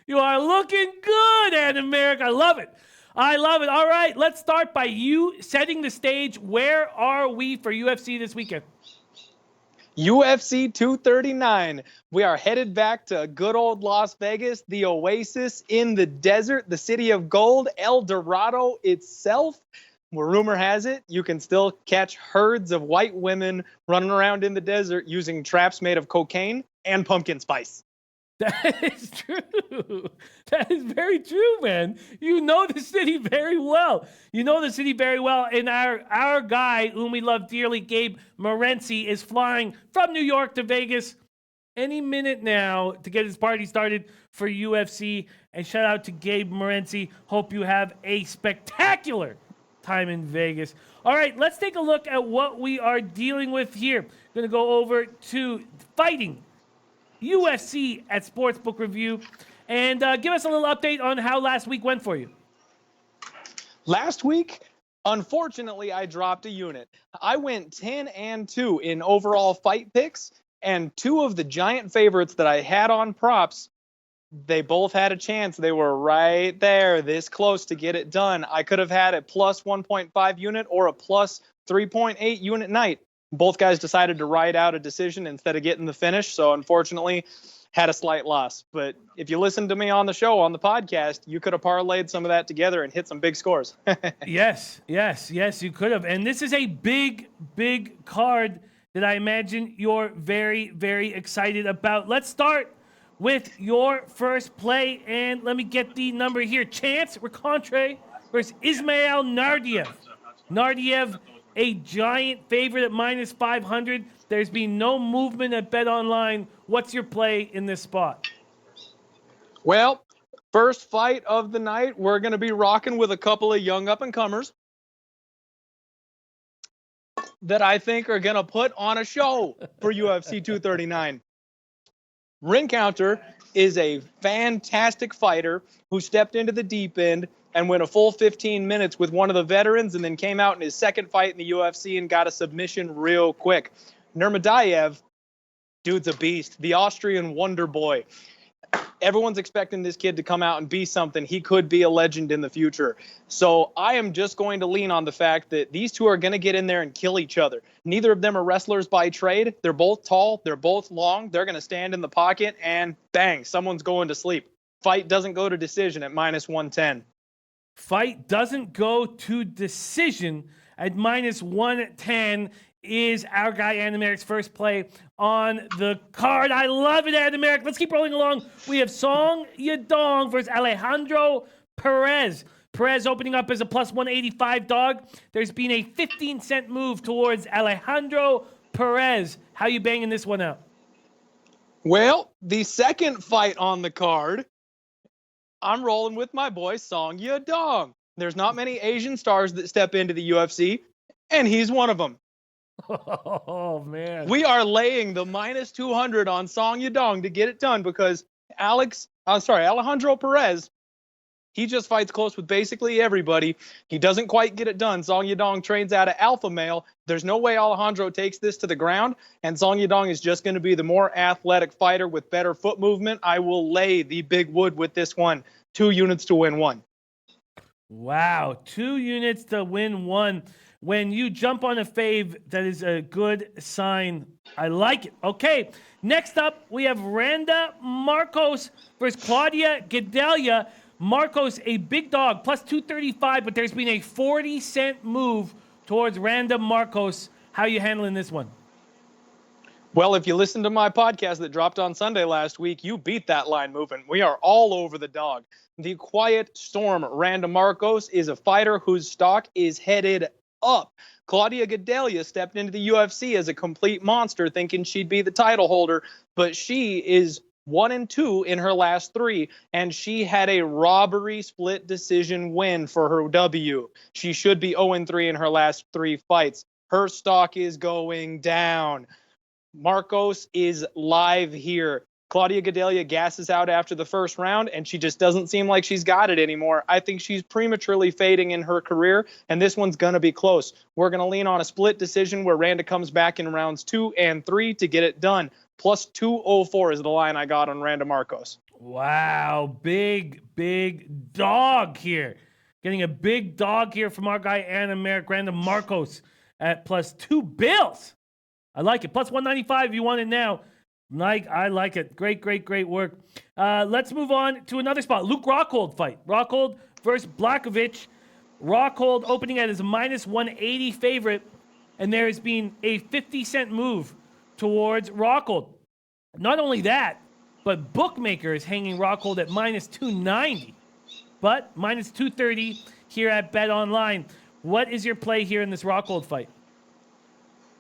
You are looking good, Anna Merrick. I love it. I love it. All right, let's start by you setting the stage. Where are we for UFC this weekend? UFC 239. We are headed back to good old Las Vegas, the oasis in the desert, the city of gold, El Dorado itself. Where rumor has it, you can still catch herds of white women running around in the desert using traps made of cocaine and pumpkin spice. That is true. That is very true, man. You know the city very well. And our guy, whom we love dearly, Gabe Morency, is flying from New York to Vegas any minute now to get his party started for UFC. And shout out to Gabe Morency. Hope you have a spectacular time in Vegas. All right, let's take a look at what we are dealing with here. Going to go over to fighting UFC at Sportsbook Review and give us a little update on how last week went for you. Last week, unfortunately, I dropped a unit. I went 10-2 in overall fight picks, and two of the giant favorites that I had on props, they both had a chance. They were right there, this close to get it done. I could have had a plus 1.5 unit or a plus 3.8 unit night. Both guys decided to ride out a decision instead of getting the finish, so unfortunately had a slight loss. But if you listened to me on the show, on the podcast, you could have parlayed some of that together and hit some big scores. Yes, you could have. And this is a big, big card that I imagine you're very, very excited about. Let's start with your first play, and let me get the number here. Chance Rencontre versus Ismail Nardiev. Nardiev, a giant favorite at minus 500. There's been no movement at BetOnline. What's your play in this spot? Well, first fight of the night, we're going to be rocking with a couple of young up-and-comers that I think are going to put on a show for UFC 239. Ringcounter is a fantastic fighter who stepped into the deep end and went a full 15 minutes with one of the veterans and then came out in his second fight in the UFC and got a submission real quick. Nurmagomedov, dude's a beast. The Austrian wonder boy. Everyone's expecting this kid to come out and be something. He could be a legend in the future. So I am just going to lean on the fact that these two are going to get in there and kill each other. Neither of them are wrestlers by trade. They're both tall. They're both long. They're going to stand in the pocket and bang, someone's going to sleep. Fight doesn't go to decision at minus 110. Fight doesn't go to decision at minus 110 is our guy, Anna Merrick's first play on the card. I love it, Anna Merrick. Let's keep rolling along. We have Song Yadong versus Alejandro Perez. Perez opening up as a plus 185 dog. There's been a 15-cent move towards Alejandro Perez. How you banging this one out? Well, the second fight on the card, I'm rolling with my boy Song Yadong. There's not many Asian stars that step into the UFC, and he's one of them. Oh, man. We are laying the minus 200 on Song Yadong to get it done because Alejandro Perez, he just fights close with basically everybody. He doesn't quite get it done. Song Yadong trains out of Alpha Male. There's no way Alejandro takes this to the ground, and Song Yadong is just going to be the more athletic fighter with better foot movement. I will lay the big wood with this one. 2 units to win 1. Wow, 2 units to win 1. When you jump on a fave, that is a good sign. I like it. Okay, next up, we have Randa Marcos versus Claudia Gadelha. Marcos, a big dog, plus 235, but there's been a 40-cent move towards Randa Marcos. How are you handling this one? Well, if you listen to my podcast that dropped on Sunday last week, you beat that line movement. We are all over the dog. The quiet storm, Randa Marcos, is a fighter whose stock is headed up. Claudia Gadelha stepped into the UFC as a complete monster thinking she'd be the title holder, but she is 1-2 in her last 3, and she had a robbery split decision win for her W. She should be 0-3 in her last 3 fights. Her stock is going down. Marcos is live here. Claudia Gadelha gasses out after the first round, and she just doesn't seem like she's got it anymore. I think she's prematurely fading in her career, and this one's going to be close. We're going to lean on a split decision where Randa comes back in rounds 2 and 3 to get it done. Plus 204 is the line I got on Randa Marcos. Wow, big dog here. Getting a big dog here from our guy, Anna Merrick, Randa Marcos at plus 2 bills. I like it. Plus 195 if you want it now. I like it. Great work. Let's move on to another spot. Luke Rockhold fight. Rockhold versus Blachowicz. Rockhold opening at his minus 180 favorite, and there has been a 50-cent move towards Rockhold. Not only that, but bookmaker is hanging Rockhold at minus 290, but minus 230 here at Bet Online. What is your play here in this Rockhold fight?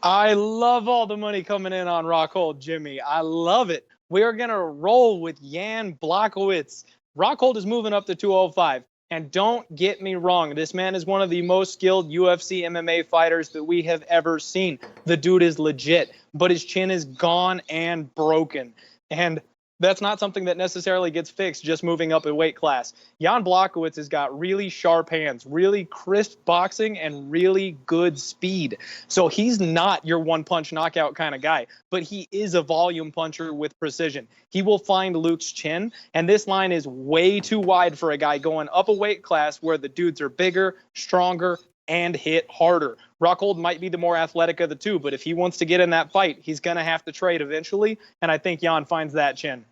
I love all the money coming in on Rockhold, Jimmy. I love it. We are going to roll with Jan Blachowicz. Rockhold is moving up to 205. And don't get me wrong, this man is one of the most skilled UFC MMA fighters that we have ever seen. The dude is legit, but his chin is gone and broken. And that's not something that necessarily gets fixed just moving up a weight class. Jan Blachowicz has got really sharp hands, really crisp boxing, and really good speed. So he's not your one-punch knockout kind of guy, but he is a volume puncher with precision. He will find Luke's chin, and this line is way too wide for a guy going up a weight class where the dudes are bigger, stronger, and hit harder. Rockhold might be the more athletic of the two, but if he wants to get in that fight, he's going to have to trade eventually, and I think Jan finds that chin.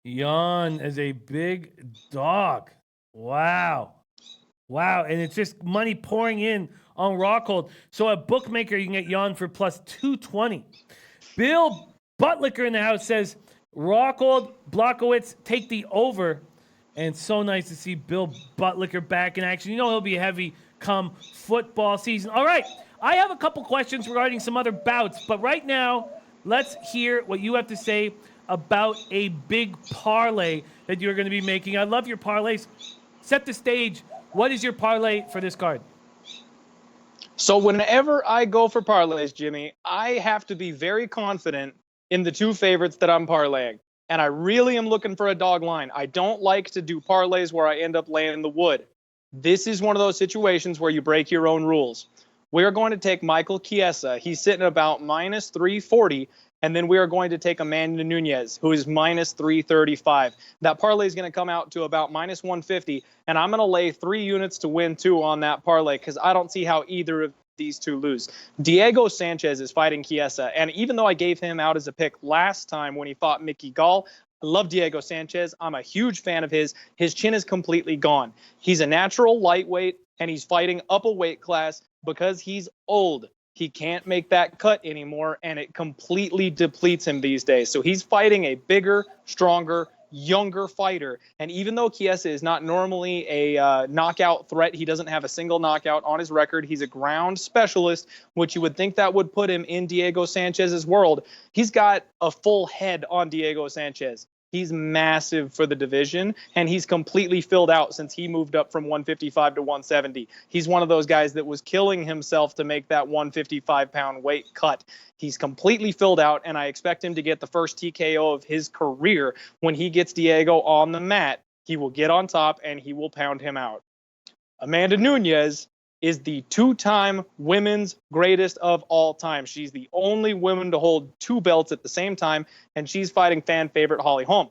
Jan is a big dog. Wow. And it's just money pouring in on Rockhold. So at bookmaker, you can get Jan for plus 220. Bill Butlicker in the house says, Rockhold, Blachowicz, take the over. And so nice to see Bill Butlicker back in action. You know he'll be heavy come football season. All right, I have a couple questions regarding some other bouts, but right now, let's hear what you have to say about a big parlay that you're going to be making. I love your parlays. Set the stage. What is your parlay for this card? So whenever I go for parlays, Jimmy, I have to be very confident in the 2 favorites that I'm parlaying. And I really am looking for a dog line. I don't like to do parlays where I end up laying the wood. This is one of those situations where you break your own rules. We are going to take Michael Chiesa. He's sitting about minus 340. And then we are going to take Amanda Nunes, who is minus 335. That parlay is going to come out to about minus 150. And I'm going to lay 3 units to win 2 on that parlay because I don't see how either of these two lose. Diego Sanchez is fighting Chiesa. And even though I gave him out as a pick last time when he fought Mickey Gall, I love Diego Sanchez. I'm a huge fan of his. His chin is completely gone. He's a natural lightweight, and he's fighting up a weight class because he's old. He can't make that cut anymore, and it completely depletes him these days. So he's fighting a bigger, stronger, younger fighter. And even though Chiesa is not normally a knockout threat, he doesn't have a single knockout on his record. He's a ground specialist, which you would think that would put him in Diego Sanchez's world. He's got a full head on Diego Sanchez. He's massive for the division, and he's completely filled out since he moved up from 155 to 170. He's one of those guys that was killing himself to make that 155-pound weight cut. He's completely filled out, and I expect him to get the first TKO of his career. When he gets Diego on the mat, he will get on top, and he will pound him out. Amanda Nunes is the 2-time women's greatest of all time. She's the only woman to hold 2 belts at the same time, and she's fighting fan favorite Holly Holm.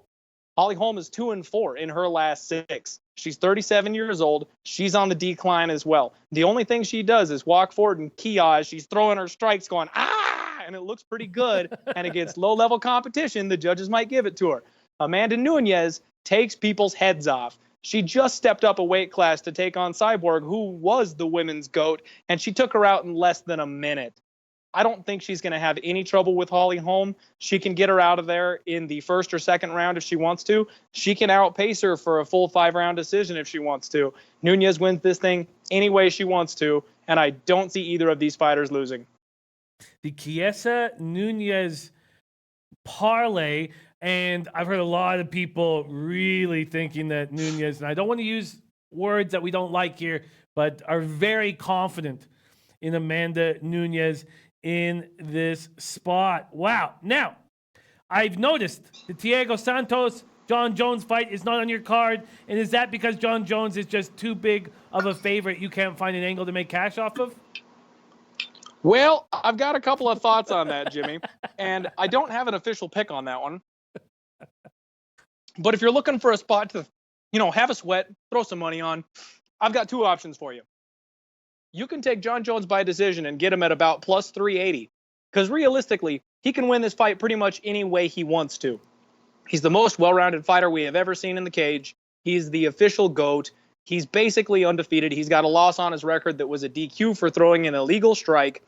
Holly Holm is 2-4 in her last 6. She's 37 years old. She's on the decline as well. The only thing she does is walk forward and kiai. She's throwing her strikes going, ah, and it looks pretty good. And against low-level competition, the judges might give it to her. Amanda Nunes takes people's heads off. She just stepped up a weight class to take on Cyborg, who was the women's GOAT, and she took her out in less than a minute. I don't think she's going to have any trouble with Holly Holm. She can get her out of there in the first or second round if she wants to. She can outpace her for a full 5-round decision if she wants to. Nunes wins this thing any way she wants to, and I don't see either of these fighters losing. The Chiesa Nunes parlay And I've heard a lot of people really thinking that Nunez, and I don't want to use words that we don't like here, but are very confident in Amanda Nunez in this spot. Wow. Now, I've noticed the Thiago Santos John Jones fight is not on your card. And is that because John Jones is just too big of a favorite? You can't find an angle to make cash off of? Well, I've got a couple of thoughts on that, Jimmy. And I don't have an official pick on that one. But if you're looking for a spot to, have a sweat, throw some money on, I've got two options for you. You can take John Jones by decision and get him at about plus 380. Because realistically, he can win this fight pretty much any way he wants to. He's the most well-rounded fighter we have ever seen in the cage. He's the official GOAT. He's basically undefeated. He's got a loss on his record that was a DQ for throwing an illegal strike.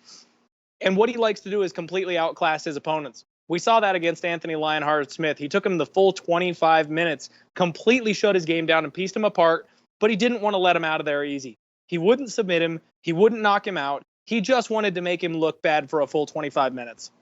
And what he likes to do is completely outclass his opponents. We saw that against Anthony Lionheart-Smith. He took him the full 25 minutes, completely shut his game down and pieced him apart, but he didn't want to let him out of there easy. He wouldn't submit him. He wouldn't knock him out. He just wanted to make him look bad for a full 25 minutes.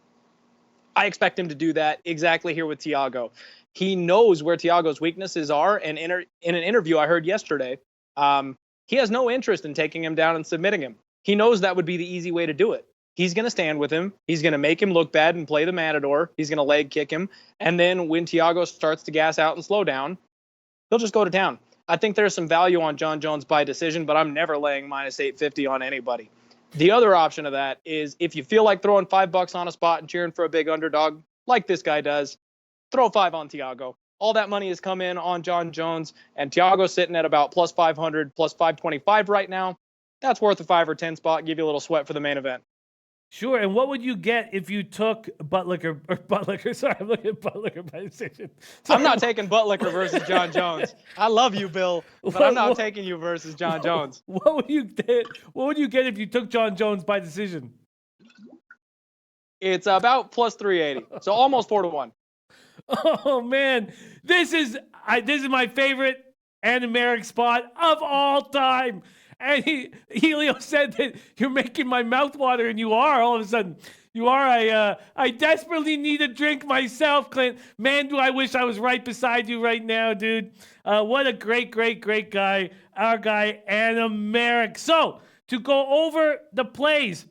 I expect him to do that exactly here with Thiago. He knows where Thiago's weaknesses are, and in an interview I heard yesterday, he has no interest in taking him down and submitting him. He knows that would be the easy way to do it. He's going to stand with him. He's going to make him look bad and play the matador. He's going to leg kick him. And then when Thiago starts to gas out and slow down, he'll just go to town. I think there's some value on John Jones by decision, but I'm never laying minus 850 on anybody. The other option of that is if you feel like throwing $5 on a spot and cheering for a big underdog, like this guy does, throw 5 on Thiago. All that money has come in on John Jones, and Thiago's sitting at about plus 500, plus 525 right now. That's worth a 5 or 10 spot. Give you a little sweat for the main event. Sure. And what would you get if you took Buttlicker? Sorry, I'm looking at Buttlicker by decision. Sorry. I'm not taking Buttlicker versus John Jones. I love you, Bill, but I'm not taking you versus John Jones. What would you get if you took John Jones by decision? It's about plus 380, so almost 4-1. Oh man, this is my favorite Anameric spot of all time. And Helio said that you're making my mouth water, and you are all of a sudden. You are. I desperately need a drink myself, Clint. Man, do I wish I was right beside you right now, dude. What a great guy. Our guy, Anameric. So, to go over the plays,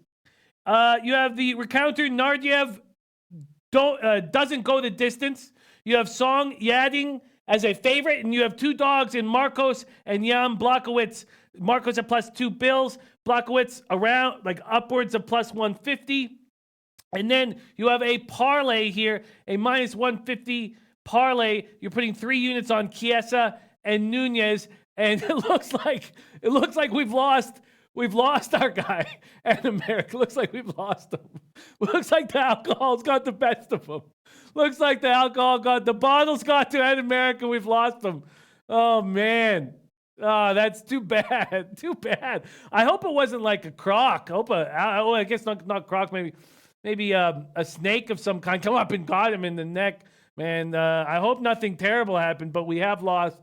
you have the recounter, Nardiev doesn't go the distance. You have Song Yading as a favorite, and you have two dogs in Marcos and Jan Blachowicz. Marcos at plus 2 bills, Blachowicz around like upwards of plus 150. And then you have a parlay here, a minus 150 parlay. You're putting 3 units on Chiesa and Nunez, and it looks like we've lost our guy at America. Looks like we've lost him. Looks like the alcohol's got the best of him. Looks like the bottle's got to Ed America. We've lost him. Oh man. Oh, that's too bad. Too bad. I hope it wasn't like a croc. I guess not croc. Maybe a snake of some kind come up and got him in the neck. Man, I hope nothing terrible happened, but we have lost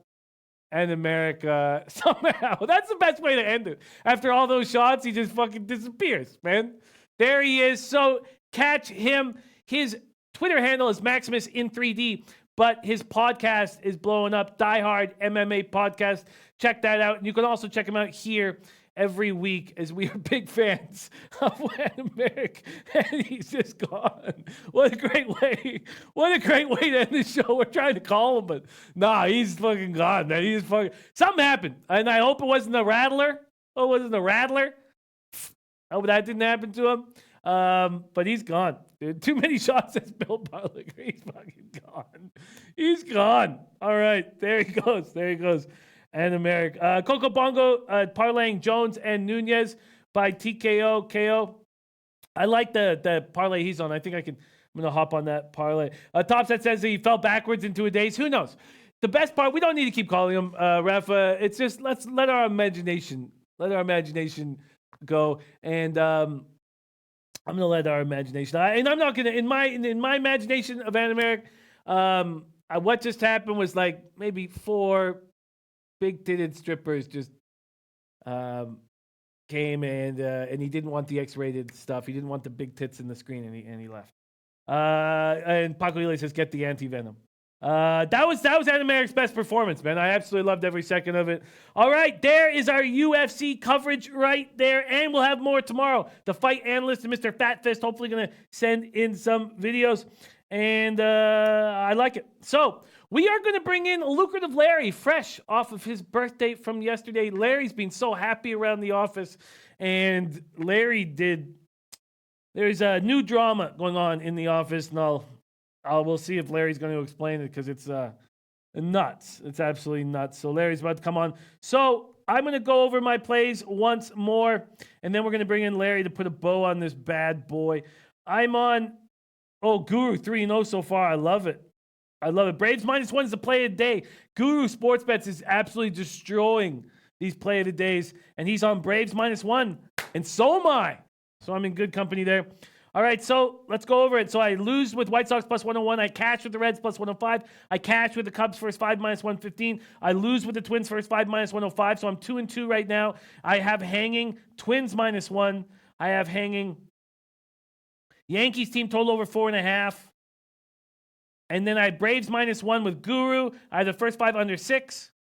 Ed America somehow. That's the best way to end it. After all those shots, he just fucking disappears, man. There he is. So catch him. His Twitter handle is Maximus in 3D, but his podcast is blowing up. Die Hard MMA podcast. Check that out. And you can also check him out here every week, as we are big fans of America. And he's just gone. What a great way to end the show. We're trying to call him, but nah, he's fucking gone, man. He's fucking something happened. And I hope it wasn't a rattler. I hope that didn't happen to him. But he's gone. Dude, too many shots as Bill Butler. He's fucking gone. He's gone. All right. There he goes. And America. Coco Bongo parlaying Jones and Nunez by TKO KO. I like the parlay he's on. I think I'm going to hop on that parlay. Topset says he fell backwards in 2 days. Who knows? The best part, we don't need to keep calling him, Rafa. It's just let's let our imagination go. And I'm going to let our imagination. And I'm not going to, in my imagination of Anameric, what just happened was like maybe 4 big-titted strippers just came and he didn't want the X-rated stuff. He didn't want the big tits in the screen, and he left. And Paco Ile says, get the anti-venom. That was Adam Eric's best performance, man. I absolutely loved every second of it. All right, there is our UFC coverage right there, and we'll have more tomorrow. The fight analyst and Mr. Fat Fist hopefully going to send in some videos, and I like it. So we are going to bring in Lucrative Larry, fresh off of his birthday from yesterday. Larry's been so happy around the office, and there's a new drama going on in the office, and we'll see if Larry's going to explain it because it's nuts. It's absolutely nuts. So Larry's about to come on. So I'm going to go over my plays once more, and then we're going to bring in Larry to put a bow on this bad boy. I'm on, Guru 3-0 so far. I love it. Braves -1 is the play of the day. Guru Sports Bets is absolutely destroying these play of the days, and he's on Braves -1, and so am I. So I'm in good company there. All right, so let's go over it. So I lose with White Sox +101. I cash with the Reds +105. I cash with the Cubs first 5 -115. I lose with the Twins first 5 -105. So I'm 2-2 right now. I have hanging Twins -1. I have hanging Yankees team total over 4.5. And then I have Braves -1 with Guru. I have the first 5 under 6.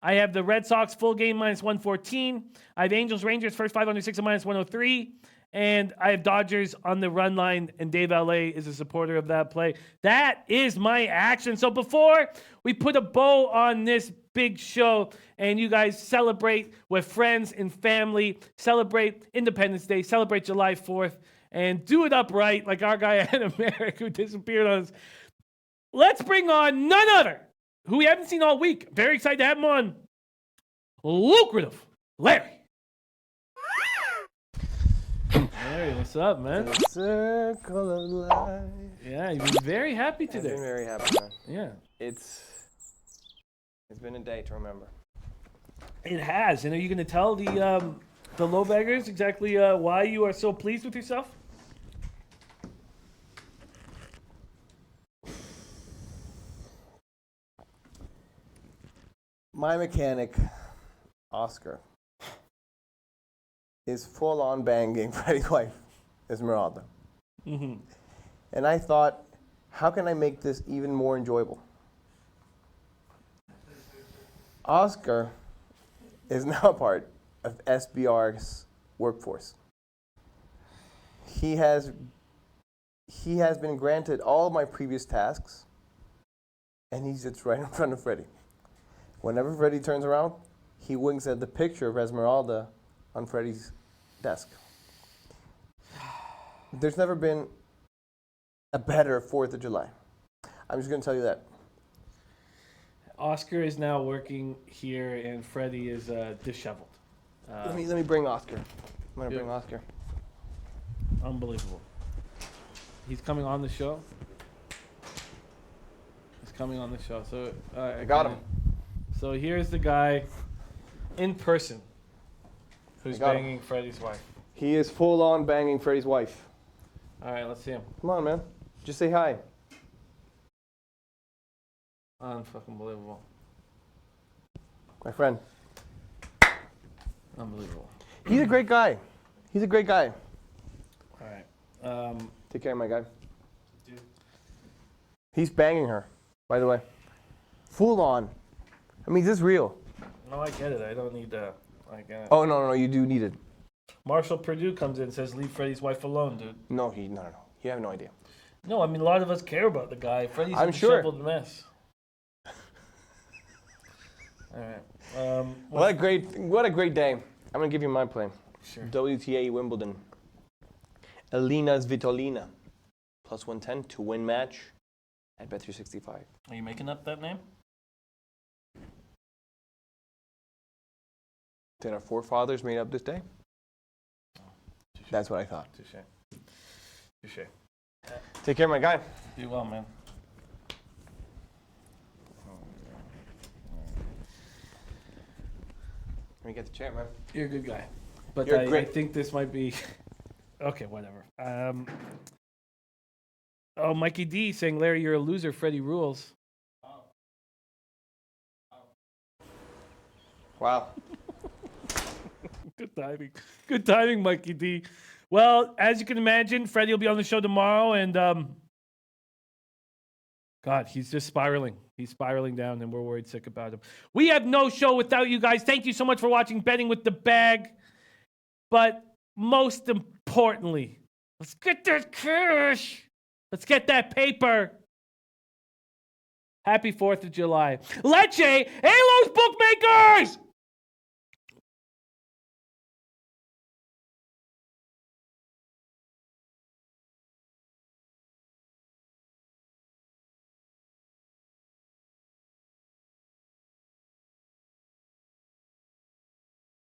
I have the Red Sox full game -114. I have Angels Rangers first 5 under 6 at -103. And I have Dodgers on the run line, and Dave LA is a supporter of that play. That is my action. So before we put a bow on this big show and you guys celebrate with friends and family, celebrate Independence Day, celebrate July 4th, and do it upright like our guy Adam Merrick who disappeared on us, let's bring on none other, who we haven't seen all week. Very excited to have him on, Lucrative Larry. Larry, what's up, man? The circle of life. Yeah, you've been very happy today. I've been very happy, man. Yeah. It's been a day to remember. It has. And are you going to tell the low beggars exactly why you are so pleased with yourself? My mechanic, Oscar, is full on banging Freddie's wife, Esmeralda. Mm-hmm. And I thought, how can I make this even more enjoyable? Oscar is now a part of SBR's workforce. He has been granted all of my previous tasks, and he sits right in front of Freddie. Whenever Freddie turns around, he winks at the picture of Esmeralda on Freddie's desk. There's never been a better 4th of July. I'm just going to tell you that. Oscar is now working here, and Freddie is disheveled. Let me bring Oscar. I'm going to bring Oscar. Unbelievable. He's coming on the show. So I got him. So here's the guy in person who's banging Freddie's wife. He is full on banging Freddie's wife. All right, let's see him. Come on, man. Just say hi. Unfucking believable. My friend. Unbelievable. He's a great guy. All right. Take care, my guy. Dude. He's banging her, by the way. Full on. I mean, this is real. No, I get it. I don't need that. I get it. Oh, no, you do need it. Marshall Purdue comes in and says, leave Freddie's wife alone, dude. No. You have no idea. No, I mean, a lot of us care about the guy. Freddie's I'm a sure. disheveled mess. All right. What a great day. I'm going to give you my play. Sure. WTA Wimbledon. Elina Svitolina. +110 to win match at Bet365. Are you making up that name? Did our forefathers made up this day? Touché. That's what I thought. Touché. Take care, my guy. Do well, man. Let me get the chair, man. You're a good guy. But You're I great. think this might be... Okay, whatever. Mikey D saying, Larry, you're a loser. Freddie rules. Wow. Good timing, Mikey D. Well, as you can imagine, Freddie will be on the show tomorrow, and God, he's just spiraling. He's spiraling down, and we're worried sick about him. We have no show without you guys. Thank you so much for watching Betting with the Bag. But most importantly, let's get that cash. Let's get that paper. Happy 4th of July. Leche, Halos Bookmakers!